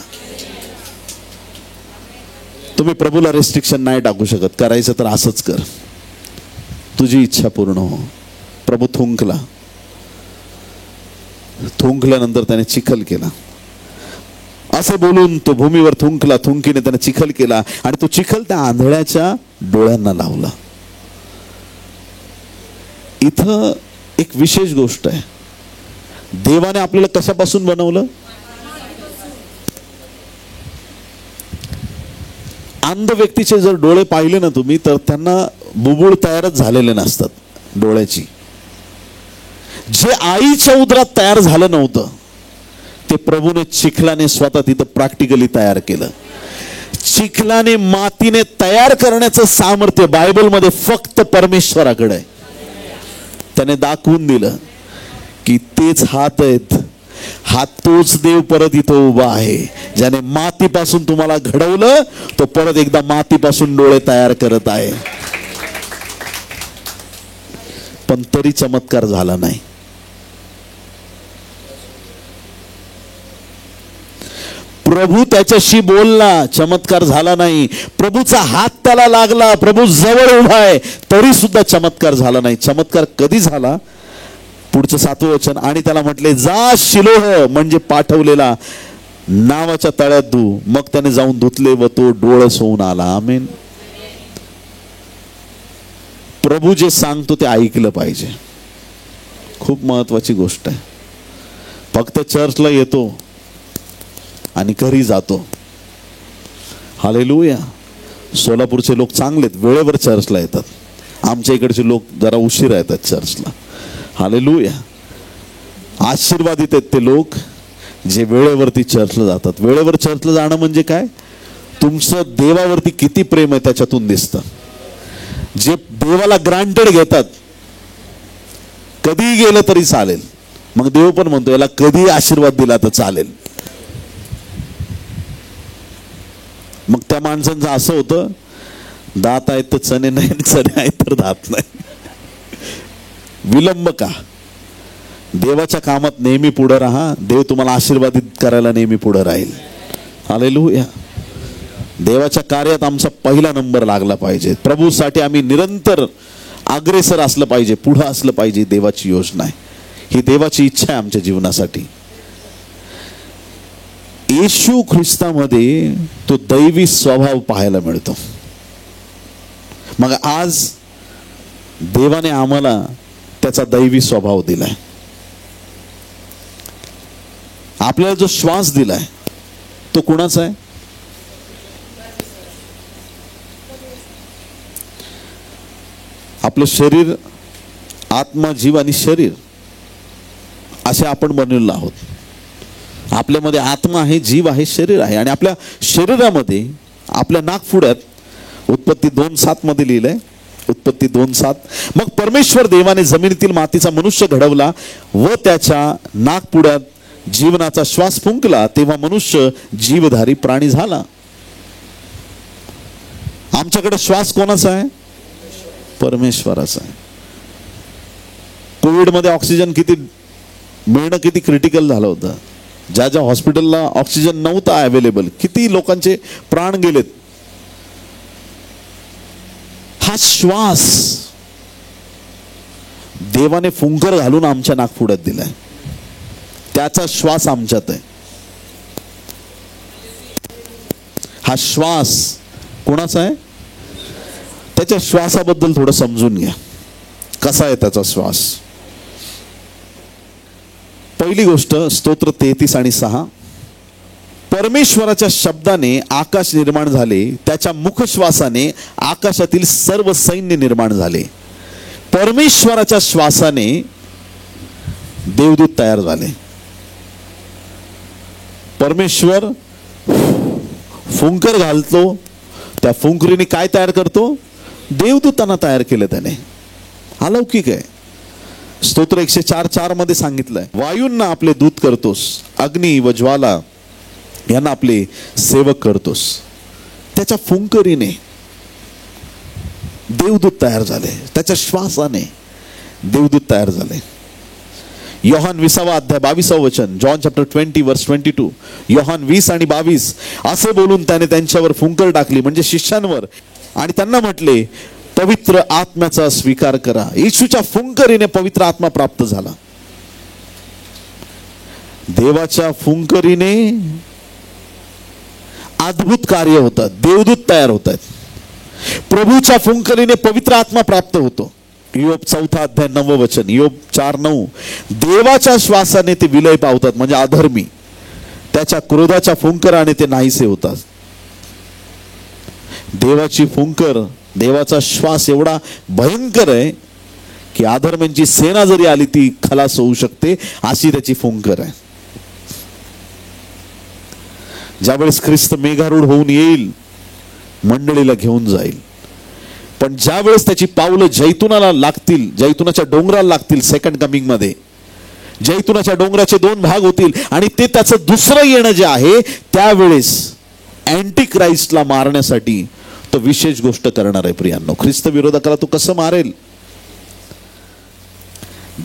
तुम्ही प्रभूला रेस्ट्रिक्शन नाही टाकू शकत. करायचं तर असंच कर, तुझी इच्छा पूर्ण हो. प्रभू थुंकला. थुंकल्यानंतर त्याने चिखल केला. असे बोलून तो भूमीवर थुंकला. थुंकीने त्याने चिखल केला आणि तो चिखल त्या आंधळ्याच्या डोळ्यांना लावला. इथं एक विशेष गोष्ट आहे. देवाने आपल्याला कशापासून बनवलं? अंध व्यक्तीचे जर डोळे पाहिले ना तुम्ही, तर त्यांना बुबुळ तयारच झालेले नसतात डोळ्याची. जे आईच्या उदरात तयार झालं नव्हतं ते प्रभूने चिखलाने स्वतः तिथं प्रॅक्टिकली तयार केलं. चिखलाने, मातीने तयार करण्याचं सामर्थ्य बायबलमध्ये फक्त परमेश्वराकडे आहे. त्याने दाखवून दिलं की तेच हात आहेत. हा तोच देव परत इथं उभा आहे, ज्याने मातीपासून तुम्हाला घडवलं, तो परत एकदा मातीपासून डोळे तयार करत आहे. पण तरी चमत्कार झाला नाही. प्रभू त्याच्याशी बोलला, चमत्कार झाला नाही. प्रभूचा हात त्याला लागला, प्रभू जवळ उभा आहे, तरी सुद्धा चमत्कार झाला नाही. चमत्कार कधी झाला? पुढचं 7वं वचन. आणि त्याला म्हटले, जा शिलोह म्हणजे पाठवलेला नावाच्या तळ्यात धु. मग त्याने जाऊन धुतले व तो डोळस होऊन आला. आमेन. प्रभू जे सांगतो ते ऐकलं पाहिजे. खूप महत्वाची गोष्ट आहे. फक्त चर्चला येतो आणि घरी जातो. हालेलुया. सोलापूरचे लोक चांगलेत, वेळेवर चर्चला येतात. आमच्या इकडचे लोक जरा उशीर येतात चर्चला. हालेलुया. आशीर्वादित आहेत ते लोक जे वेळेवरती चर्चला जातात. वेळेवर चर्चला जाणं म्हणजे काय? तुमचं देवावरती किती प्रेम आहे त्याच्यातून दिसतं. जे देवाला ग्रांटेड घेतात, कधी गेलं तरी चालेल, मग देव पण म्हणतो याला कधी आशीर्वाद दिला तर चालेल. मग त्या माणसांचं असं होतं, दात आहेत तर चणे नाही, चणे आहेत तर दात नाही. विलंब का? देवाच्या कामात नेहमी पुढे राहा. देव तुम्हाला आशीर्वादित करायला नेहमी पुढे राहील. हालेलुया. देवाच्या कार्यात आमचा पहिला नंबर लागला पाहिजे. प्रभूसाठी आम्ही निरंतर अग्रेसर असलं पाहिजे, पुढं असलं पाहिजे. देवाची योजना आहे ही, देवाची इच्छा आहे आमच्या जीवनासाठी. येशू ख्रिस्तामध्ये तो दैवी स्वभाव पाहायला मिळतो. मग आज देवाने आम्हाला त्याचा दैवी स्वभाव दिलाय. आपल्याला जो श्वास दिलाय तो कुणाचा आहे? आपलं शरीर, आत्मा, जीव आणि शरीर असे आपण बनलेलो आहोत. आपल्यामध्ये आत्मा आहे, जीव आहे, शरीर आहे. आणि आपल्या शरीरामध्ये, आपल्या नाकपुड्यात उत्पत्ती 2:7 मध्ये लिहिलंय, उत्पत्ती 2:7. मग परमेश्वर देवाने जमिनीतील मातीचा मनुष्य घडवला व त्याच्या नाकपुड्यात जीवनाचा श्वास फुंकला, तेव्हा मनुष्य जीवधारी प्राणी झाला. आमच्याकडे श्वास कोणाचा आहे? परमेश्वराचा आहे. कोविड मध्ये ऑक्सिजन किती मिळणं किती क्रिटिकल झालं होतं. ज्या ज्या हॉस्पिटलला ऑक्सिजन नव्हता अवेलेबल, किती लोकांचे प्राण गेलेत. हा श्वास देवाने फुंकर घालून आमच्या नाकपुड्यात दिलाय. त्याचा श्वास आमच्यात आहे. हा श्वास कोणाचा आहे? त्याच्या श्वासाबद्दल थोडं समजून घ्या. कसा आहे त्याचा श्वास? पहिली गोष्ट, स्तोत्र 33 आणि 6. परमेश्वराच्या शब्दाने आकाश निर्माण झाले, त्याच्या मुखश्वासाने आकाशातील सर्व सैन्य निर्माण झाले. परमेश्वराच्या श्वासाने देवदूत तयार झाले. परमेश्वर फुंकर घालतो, त्या फुंकरीने काय तयार करतो? देवदूतांना तयार केलं त्याने. अलौकिक आहे. स्तोत्र 104:4 मध्ये सांगितलंय, वायूंना आपले दूत करतोस, अग्नी व ज्वाला यांना आपले सेवक करतोस. त्याच्या फुंकरीने देवदूत तयार झाले, त्याच्या श्वासाने देवदूत तयार झाले. Yohan 20:22 John chapter 20:22. योहान 20 आणि 22 असे बोलून त्याने त्यांच्यावर फुंकर टाकली, म्हणजे शिष्यांवर, आणि त्यांना म्हटले, पवित्र आत्म्याचा स्वीकार करा. येशूच्या फुंकरीने पवित्र आत्मा प्राप्त झाला. देवाच्या फुंकरीने अद्भुत कार्य होतात, देवदूत तयार होतात. प्रभूच्या फुंकरीने पवित्र आत्मा प्राप्त होतो. योब 4:9. योब 4:9. देवाच्या श्वासाने ते विलय पावतात, म्हणजे अधर्मी. त्याच्या क्रोधाच्या फुंकराने ते नाहीसे होतात. देवाची फुंकर, देवाचा श्वास एवढा भयंकर आहे की अधर्म्यांची सेना जरी आली ती खलास होऊ शकते, अशी त्याची फुंकर आहे. ज्यावेळेस ख्रिस्त मेघारूढ होऊन येईल, मंडळीला घेऊन जाईल. पण ज्या वेळेस त्याची पावलं जैतुनाला लागतील, जैतुनाच्या डोंगराला लागतील, सेकंड कमिंग मध्ये जैतुनाच्या डोंगराचे 2 भाग होतील आणि ते त्याचं दुसरं येणं जे आहे, त्यावेळेस अँटी क्राइस्टला मारण्यासाठी तो विशेष गोष्ट करणार आहे. प्रियांनो, ख्रिस्त विरोधकाला तो कसं मारेल?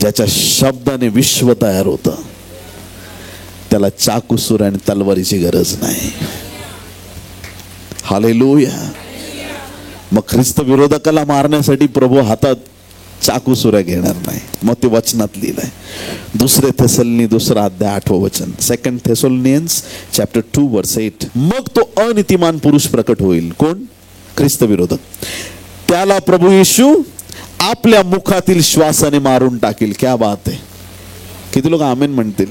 ज्याच्या शब्दाने विश्व तयार होतं, त्याला चाकू सुर आणि तलवारीची गरज नाही. हालेलुया. मग ख्रिस्त विरोधकाला मारण्यासाठी प्रभू हातात चाकू सुऱ्या घेणार नाही. मग ते वचनात लिहिलंय, 2 थेसलोनी 2:8. 2 थेसलोनियन्स चॅप्टर 2:8. मग तो अनितिमान पुरुष प्रकट होईल. कोण? ख्रिस्त विरोधक. त्याला प्रभू येशू आपल्या मुखातील श्वासाने मारून टाकील. क्या बात आहे. किती लोक आमेन म्हणतील?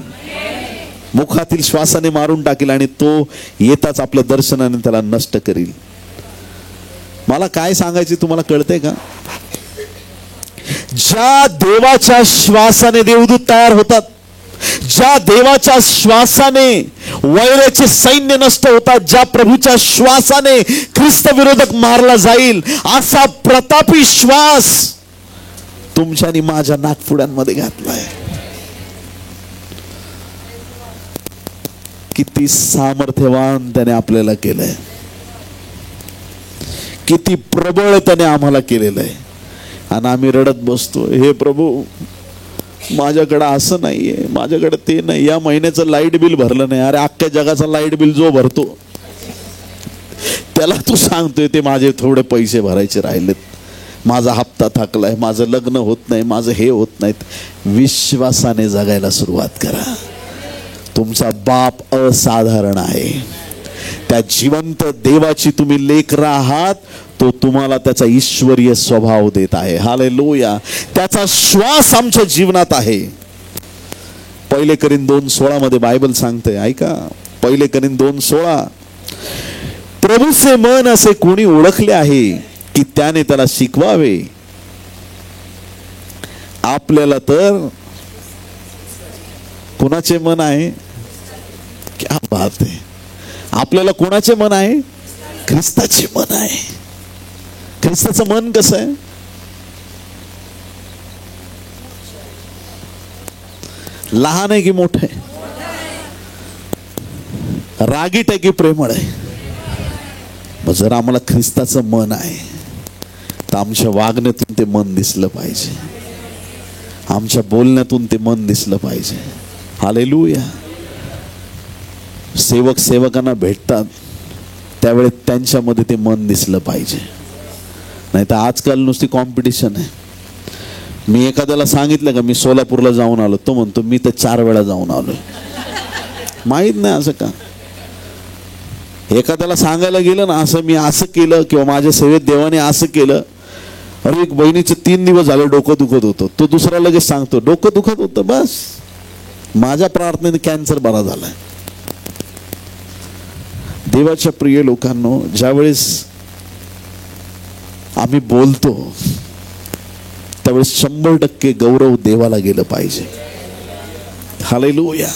मुखातील श्वासाने मारून टाकील आणि तो येताच आपल्या दर्शनाने त्याला नष्ट करील. मला काय सांगायचे तुम्हाला कळतंय का? ज्या देवाच्या श्वासाने देवदूत तयार होतात, ज्या देवाच्या श्वासाने वैराचे सैन्य नष्ट होतात, ज्या प्रभूच्या श्वासाने ख्रिस्त विरोधक मारला जाईल, असा प्रतापी श्वास तुमच्या आणि माझ्या नाकपुड्यांमध्ये घातलाय. किती सामर्थ्यवान त्याने आपल्याला केलंय, किती प्रबळ त्याने आम्हाला केलेलं आहे. आणि आम्ही रडत बसतो, हे प्रभू माझ्याकडे असं नाहीये, माझ्याकडे ते नाही, या महिन्याचं लाईट बिल भरलं नाही. अरे अख्ख्या जगाचा लाईट बिल जो भरतो त्याला तू सांगतोय ते माझे थोडे पैसे भरायचे राहिलेत, माझा हप्ता थकलाय, माझं लग्न होत नाही, माझं हे होत नाहीत. विश्वासाने जगायला सुरुवात करा. तुमचा बाप असाधारण आहे. त्या जिवंत देवाची तुम्ही लेकरं आहात. तो तुम्हाला त्याचा ईश्वरीय स्वभाव देत आहे. हालेलुया. त्याचा श्वास आमच्या जीवनात आहे. 1 करीन 2:16 मध्ये बायबल सांगते, ऐका. 1 करीन 2:16, प्रभूचे मन असे कोणी ओळखले आहे की त्याने त्याला शिकवावे. आपल्याला तर कोणाचे मन आहे? क्या बात आहे. आपल्याला कोणाचे मन आहे? ख्रिस्ताचे मन आहे. ख्रिस्ताचं मन कसं आहे? लहान आहे की मोठं आहे? रागीट आहे की प्रेमळ आहे? जर आम्हाला ख्रिस्ताचं मन आहे तर आमच्या वागण्यातून ते मन दिसलं पाहिजे, आमच्या बोलण्यातून ते मन दिसलं पाहिजे. हालेलुया. सेवक सेवकांना भेटतात त्यावेळेस त्यांच्यामध्ये ते मन दिसलं पाहिजे. नाही तर आजकाल नुसती कॉम्पिटिशन आहे. मी एखाद्याला सांगितलं का मी सोलापूरला जाऊन आलो, तो म्हणतो मी तर 4 वेळा जाऊन आलोय. माहित नाही असं का? एखाद्याला सांगायला गेलं ना, असं मी असं केलं किंवा माझ्या सेवेत देवाने असं केलं. अरे एक बहिणीचं 3 दिवस झाले डोकं दुखत होतं, तो दुसरा लगेच सांगतो डोकं दुखत होतं, बस माझ्या प्रार्थनेने कॅन्सर बरा झालाय. देवाच्या प्रिय लोकांनो, ज्यावेळेस आम्ही बोलतो त्यावेळेस 100% गौरव देवाला गेलं पाहिजे. हालेलुया.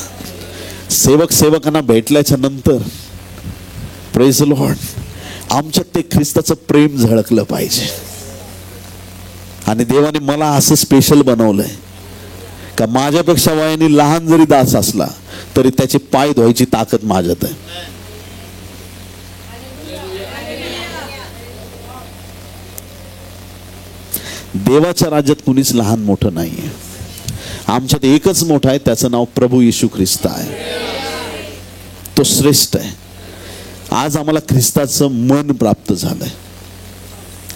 सेवक सेवकांना भेटल्याच्या नंतर प्रेज द लॉर्ड, आमच्यात ते ख्रिस्ताचं प्रेम झळकलं पाहिजे. आणि देवाने मला असं स्पेशल बनवलंय का माझ्यापेक्षा वयाने लहान जरी दास असला तरी त्याचे पाय धुवायची ताकद माझ्यात आहे. देवाच्या राज्यात कुणीच लहान मोठं नाहीये. आमच्यात एकच मोठा आहे, त्याचं नाव प्रभू येशू ख्रिस्त आहे. तो श्रेष्ठ आहे. आज आम्हाला ख्रिस्ताचं मन प्राप्त झालंय.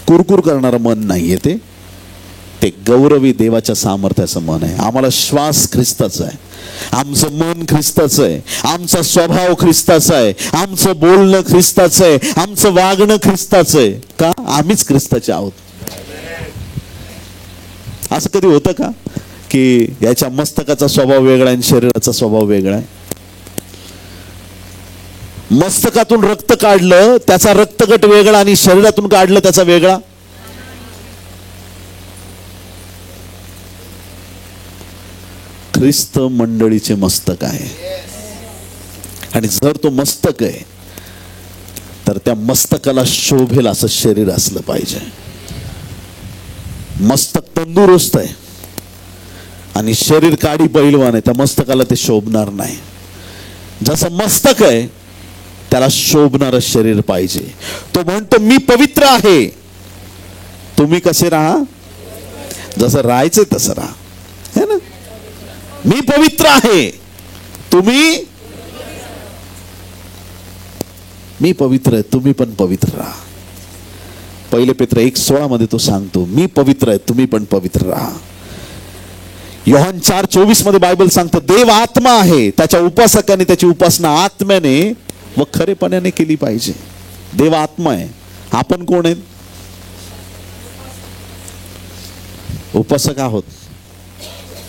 कुरकुर करणारं मन नाहीये ते, ते गौरवी देवाच्या सामर्थ्याचं मन आहे. आम्हाला श्वास ख्रिस्ताचा आहे, आमचं मन ख्रिस्ताचं आहे, आमचा स्वभाव ख्रिस्ताचा आहे, आमचं बोलणं ख्रिस्ताचं आहे, आमचं वागणं ख्रिस्ताचं आहे. का? आम्हीच ख्रिस्ताचे आहोत. असं कधी होतं का की याच्या मस्तकाचा स्वभाव वेगळा आहे आणि शरीराचा स्वभाव वेगळा आहे? मस्तकातून रक्त काढलं त्याचा रक्तगट वेगळा आणि शरीरातून काढलं त्याचा वेगळा. ख्रिस्त मंडळीचे मस्तक आहे. आणि जर तो मस्तक आहे तर त्या मस्तकाला शोभेल असं शरीर असलं पाहिजे. मस्तक तंदुरुस्त आहे आणि शरीर काडी पैलवान आहे, त्या मस्तकाला ते शोभणार नाही. जसं मस्तक आहे त्याला शोभणारं शरीर पाहिजे. तो म्हणतो मी पवित्र आहे, तुम्ही कसे राहा, जसं राहायचं तसं राहा, है ना. मी पवित्र आहे, तुम्ही, मी पवित्र आहे, तुम्ही पण पवित्र राहा. 1 पेत्र 1:16 मध्ये तो सांगतो मी पवित्र आहे, तुम्ही पण पवित्र राहा. योहान 4:24 मध्ये बायबल सांगतं देव आत्मा आहे, त्याच्या उपासकाने त्याची उपासना आत्म्याने व खरेपणाने केली पाहिजे. देव आत्मा आहे. आपण कोण आहेत? उपासक आहोत,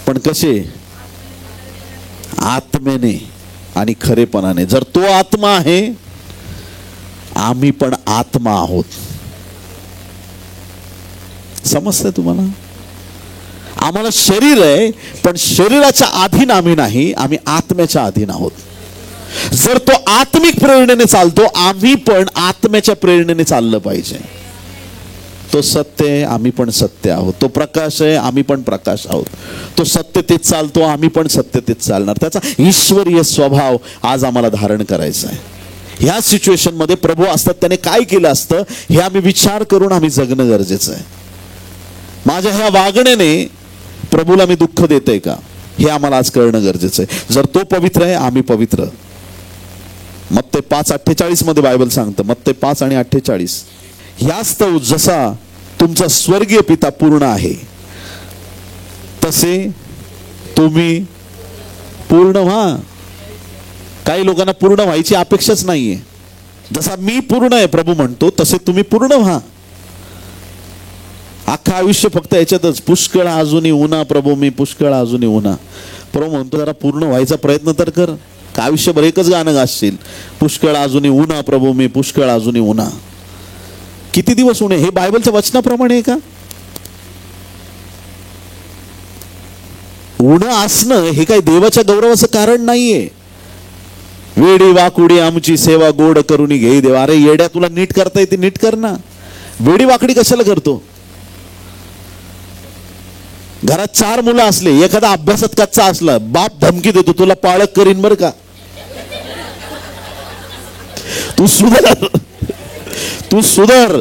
पण कसे? आत्म्याने आणि खरेपणाने. जर तो आत्मा आहे, आम्ही पण आत्मा आहोत. समजतंय तुम्हाला? आम्हाला शरीर आहे, पण शरीराच्या अधीन आम्ही नाही, आम्ही आत्म्याच्या अधीन आहोत. जर तो आत्मिक प्रेरणेने चालतो, आम्ही पण आत्म्याच्या प्रेरणेने चाललं पाहिजे. तो सत्य आहे, आम्ही पण सत्य आहोत. तो प्रकाश आहे, आम्ही पण प्रकाश आहोत. तो सत्यतेत चालतो, आम्ही पण सत्यतेत चालणार. त्याचा ईश्वरीय स्वभाव आज आम्हाला धारण करायचा आहे. ह्या सिच्युएशन मध्ये प्रभू असतात, त्याने काय केलं असतं हे आम्ही विचार करून आम्ही जगणं गरजेचं आहे. माझ्या ह्या वागण्याने प्रभूला मी दुःख देतोय का, हे आम्हाला आज कळणं गरजेचं आहे. जर तो पवित्र आहे, आम्ही पवित्र. मत्ते 5:48 मध्ये बायबल सांगतं, मत्ते 5 आणि 48, ह्यास्तव जसा तुमचा स्वर्गीय पिता पूर्ण आहे, तसे तुम्ही पूर्ण व्हा. काही लोकांना पूर्ण व्हायची अपेक्षाच नाहीये. जसा मी पूर्ण आहे प्रभू म्हणतो, तसे तुम्ही पूर्ण व्हा. अख्खं आयुष्य फक्त याच्यातच, पुष्कळ अजूनही उन्हा प्रभू, मी पुष्कळ अजूनही उन्हा. प्रभू म्हणतो जरा पूर्ण व्हायचा प्रयत्न तर कर. का आयुष्यभर एकच गाणं गाशील, पुष्कळ अजूनही उन्हा प्रभू, मी पुष्कळ अजूनही उन्हा. किती दिवस उणे? हे बायबलच्या वचनाप्रमाणे आहे का? उन्ह असणं हे काही देवाच्या गौरवाचं कारण नाहीये. वेडी वाकुडी आमची सेवा गोड करून घे देवा. अरे येड्या, तुला नीट करता येते, नीट कर ना. वेडी वाकडी कशाला करतो? घरात 4 मुलं असले, एखादा अभ्यासात कच्चा असला, बाप धमकी देतो, तुला पाळक करीन बर का, तू सुधर, तू सुधर,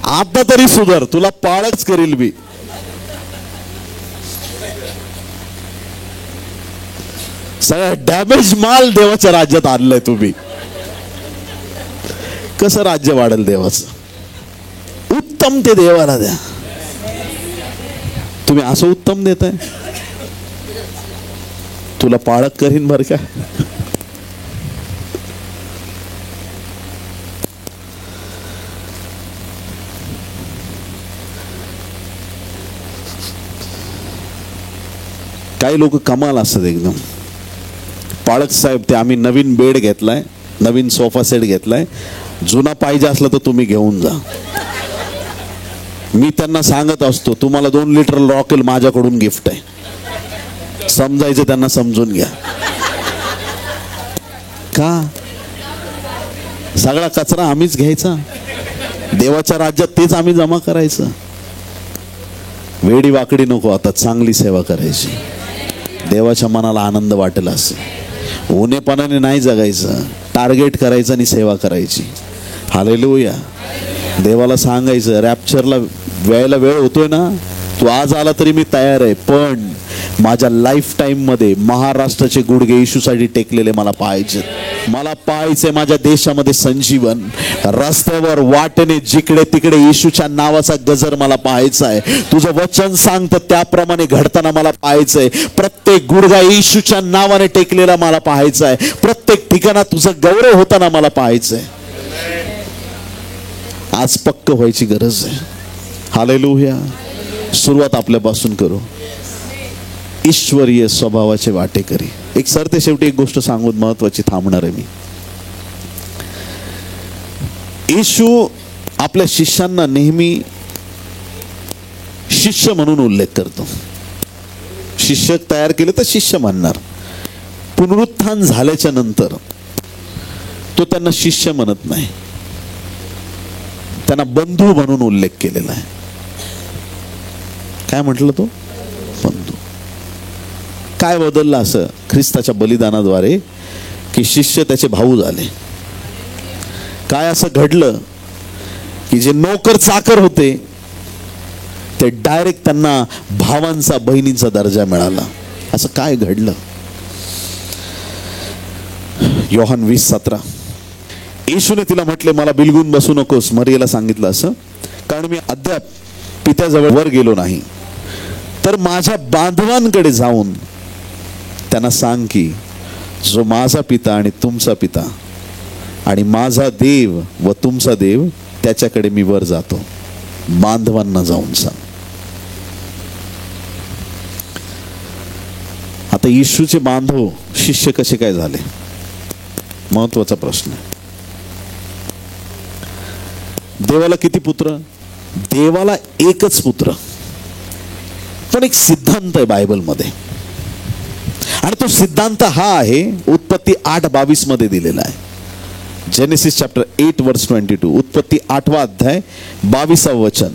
आता तरी सुधर, तुला पाळकच करील मी. सगळा डॅमेज माल देवाच्या राज्यात आणलाय तुम्ही. कसं राज्य वाढेल देवाचं? उत्तम ते देवाला द्या. तुम्ही असं उत्तम देताय, तुला पाळक करीन बर का. काही लोक कमाल असतात एकदम. पाळक साहेब, ते आम्ही नवीन बेड घेतलाय, नवीन सोफा सेट घेतलाय, जुना पाहिजे असला तर तुम्ही घेऊन जा. मी त्यांना सांगत असतो, तुम्हाला 2 लिटर रॉकेल माझ्याकडून गिफ्ट आहे. समजायचं त्यांना, समजून घ्या. का? सगळा कचरा आम्हीच घ्यायचा, देवाच्या राज्यात तेच आम्ही जमा करायचं. वेडी वाकडी नको, आता चांगली सेवा करायची, देवाच्या मनाला आनंद वाटेल असे. उन्हेपणाने नाही जगायचं, टार्गेट करायचं आणि सेवा करायची. हालेलुया. देवाला सांगायचं, रॅप्चरला वेळेला वेळ होतोय ना, तू आज आला तरी मी तयार आहे, पण माझ्या लाईफ टाइम मध्ये महाराष्ट्राचे गुडघे येशूसाठी टेकलेले मला पाहायचे. मला पाहायचे माझ्या देशामध्ये संजीवन, रस्त्यावर वाटेने जिकडे तिकडे येशूच्या नावाचा गजर मला पाहायचा आहे. तुझं वचन सांगतं त्याप्रमाणे घडताना मला पाहायचंय. प्रत्येक गुडघा येशूच्या नावाने टेकलेला मला पाहायचा आहे. प्रत्येक ठिकाणात तुझा गौरव होताना मला पाहायचंय. आज पक्क व्हायची गरज आहे. हालेलुया. सुरुवात आपल्यापासून करू. ईश्वरीय स्वभावाचे वाटेकरी. एक सरते शेवटी एक गोष्ट सांगून महत्वाची थांबणार आहे मी. येशू आपल्या शिष्यांना नेहमी शिष्य म्हणून उल्लेख करतो. शिष्य तयार केले तर शिष्य म्हणणार. पुनरुत्थान झाल्याच्या नंतर तो त्यांना शिष्य म्हणत नाही, त्यांना बंधू म्हणून उल्लेख केलेला आहे. काय म्हटलं तो? बंधू. काय बदललं असं ख्रिस्ताच्या बलिदानाद्वारे की शिष्य त्याचे भाऊ झाले? काय असं घडलं की जे नोकर चाकर होते ते डायरेक्ट त्यांना भावांचा बहिणींचा दर्जा मिळाला? असं काय घडलं? योहान 20:17. येशूने तिला म्हटले, मला बिलगून बसू नकोस. मरियेला सांगितलं असं, कारण मी अद्याप पित्याजवळ वर गेलो नाही. तर माझ्या बांधवांकडे जाऊन त्यांना सांग की जो माझा पिता आणि तुमचा पिता आणि माझा देव व तुमचा देव, त्याच्याकडे मी वर जातो. बांधवांना जाऊन सांग. आता येशूचे बांधव शिष्य कसे काय झाले? महत्वाचा प्रश्न. देवाला किती पुत्र? देवाला एकच पुत्र, पण एक सिद्ध सिद्धांत आहे बायबलमध्ये, आणि तो सिद्धांत हा आहे उत्पत्ती 8:22 मध्ये दिलेला आहे. जेनेसिस चॅप्टर 8 वर्स 22. उत्पत्ती 8वा अध्याय 22वा वचन.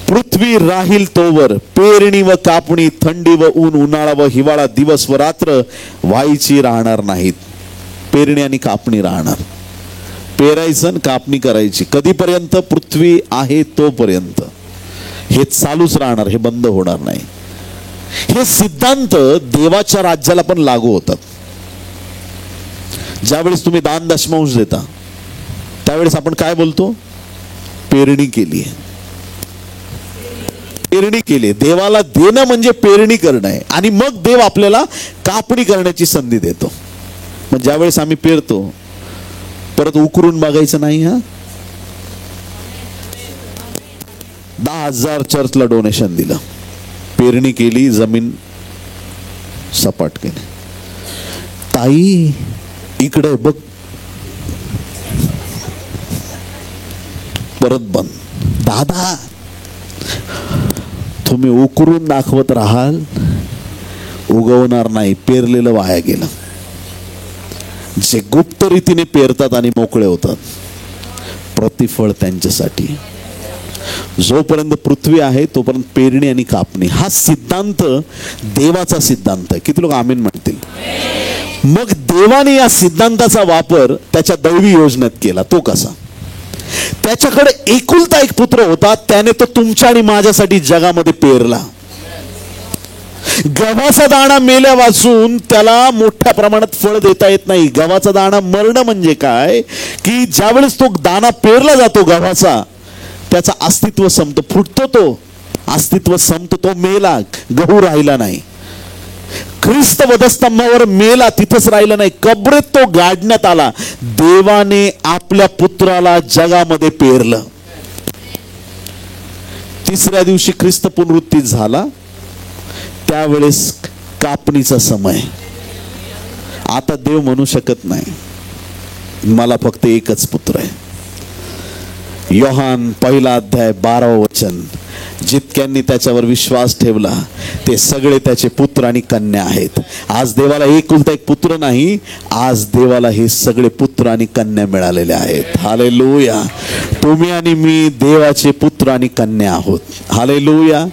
पृथ्वी राहील तोवर पेरणी व कापणी, थंडी व ऊन, उन्हाळा व हिवाळा, दिवस व रात्र व्हायची राहणार नाहीत. पेरणी आणि कापणी राहणार. पेरायचं आणि कापणी करायची कधीपर्यंत? पृथ्वी आहे तोपर्यंत. हे चालूच राहणार, हे बंद होणार नाही. हे सिद्धांत देवाच्या राज्याला पण लागू होतात. ज्यावेळेस तुम्ही दान दशमांश देता त्यावेळेस आपण काय बोलतो? पेरणी केली आहे. पेरणी केली. देवाला देणं म्हणजे पेरणी करणं आहे, आणि मग देव आपल्याला कापणी करण्याची संधी देतो. मग ज्यावेळेस आम्ही पेरतो परत उकरून बघायचं नाही. हा 10,000 चर्चला डोनेशन दिलं, पेरणी केली, जमीन सपाट केली. ताई इकडे बघ, परत बंद. दादा तुम्ही उकरून दाखवत राहाल, उगवणार नाही, पेरलेलं वाया गेलं. जे गुप्त रीतीने पेरतात आणि मोकळे होतात, प्रतिफळ त्यांच्यासाठी. जोपर्यंत पृथ्वी आहे तोपर्यंत पेरणी आणि कापणी हा सिद्धांत देवाचा सिद्धांत आहे. किती लोक आमीन म्हणतील? मग देवाने या सिद्धांताचा वापर त्याच्या दैवी योजनेत केला. तो कसा? त्याच्याकडे एकुलता एक पुत्र होता, त्याने तो तुमच्या आणि माझ्यासाठी जगामध्ये पेरला. गव्हाचा दाणा मेल्या वाचून त्याला मोठ्या प्रमाणात फळ देता येत नाही. गव्हाचा दाणा मरणं म्हणजे काय की ज्यावेळेस तो दाणा पेरला जातो गव्हाचा, त्याचा अस्तित्व संपतो, फुटतो, तो अस्तित्व संपतो, तो मेला, गहू राहिला नाही. ख्रिस्त वधस्तंभावर मेला, तिथंच राहिला नाही, कबरेत तो गाडण्यात आला. देवाने आपल्या पुत्राला जगामध्ये पेरलं. तिसऱ्या दिवशी ख्रिस्त पुनरुत्थित झाला, त्यावेळेस कापणीचा समय. आता देव म्हणू शकत नाही मला फक्त एकच पुत्र आहे. योहान 1 अध्याय 12 वचन. जितक्यांनी त्याच्यावर विश्वास ठेवला ते सगळे त्याचे पुत्र आणि कन्या आहेत. आज देवाला एकुलता एक पुत्र नाही, आज देवाला हे सगळे पुत्र आणि कन्या मिळालेले आहेत. हालेलुया. तुम्ही आणि मी देवाचे पुत्र आणि कन्या आहोत. हालेलुया.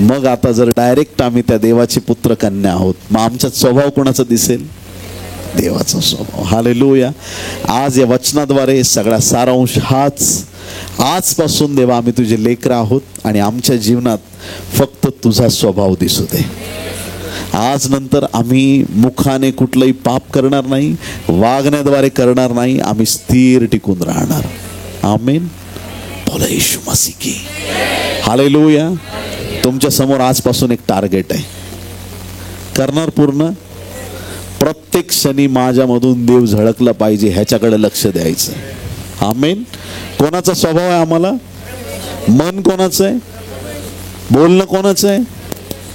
मग आता जर डायरेक्ट आम्ही त्या देवाचे पुत्र कन्या आहोत, मग आमच्यात स्वभाव कोणाचा दिसेल? देवाचा स्वभाव. हालेलुया. आज या वचनाद्वारे सगळा सारांश हाच. आजपासून देवा आम्ही तुझे लेकरं आहोत आणि आमच्या जीवनात फक्त तुझा स्वभाव दिसू दे. आज नंतर आम्ही मुखाने कुठलंही पाप करणार नाही, वागण्याद्वारे करणार नाही, आम्ही स्थिर टिकून राहणार. आमेन. बोला येशू मसीह की. हालेलुया. तुमच्या समोर आजपासून एक टार्गेट आहे, करणार पूर्ण. प्रत्येक क्षणी माझ्यामधून देव झळकला पाहिजे ह्याच्याकडे लक्ष द्यायचं. आमेन. कोणाचा स्वभाव आहे आम्हाला? मन कोणाचं आहे? बोलणं कोणाचं आहे?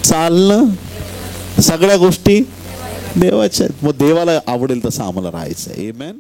चालणं, सगळ्या गोष्टी देवाच्या आहेत. मग देवाला आवडेल तसं आम्हाला राहायचं आहे. आमेन.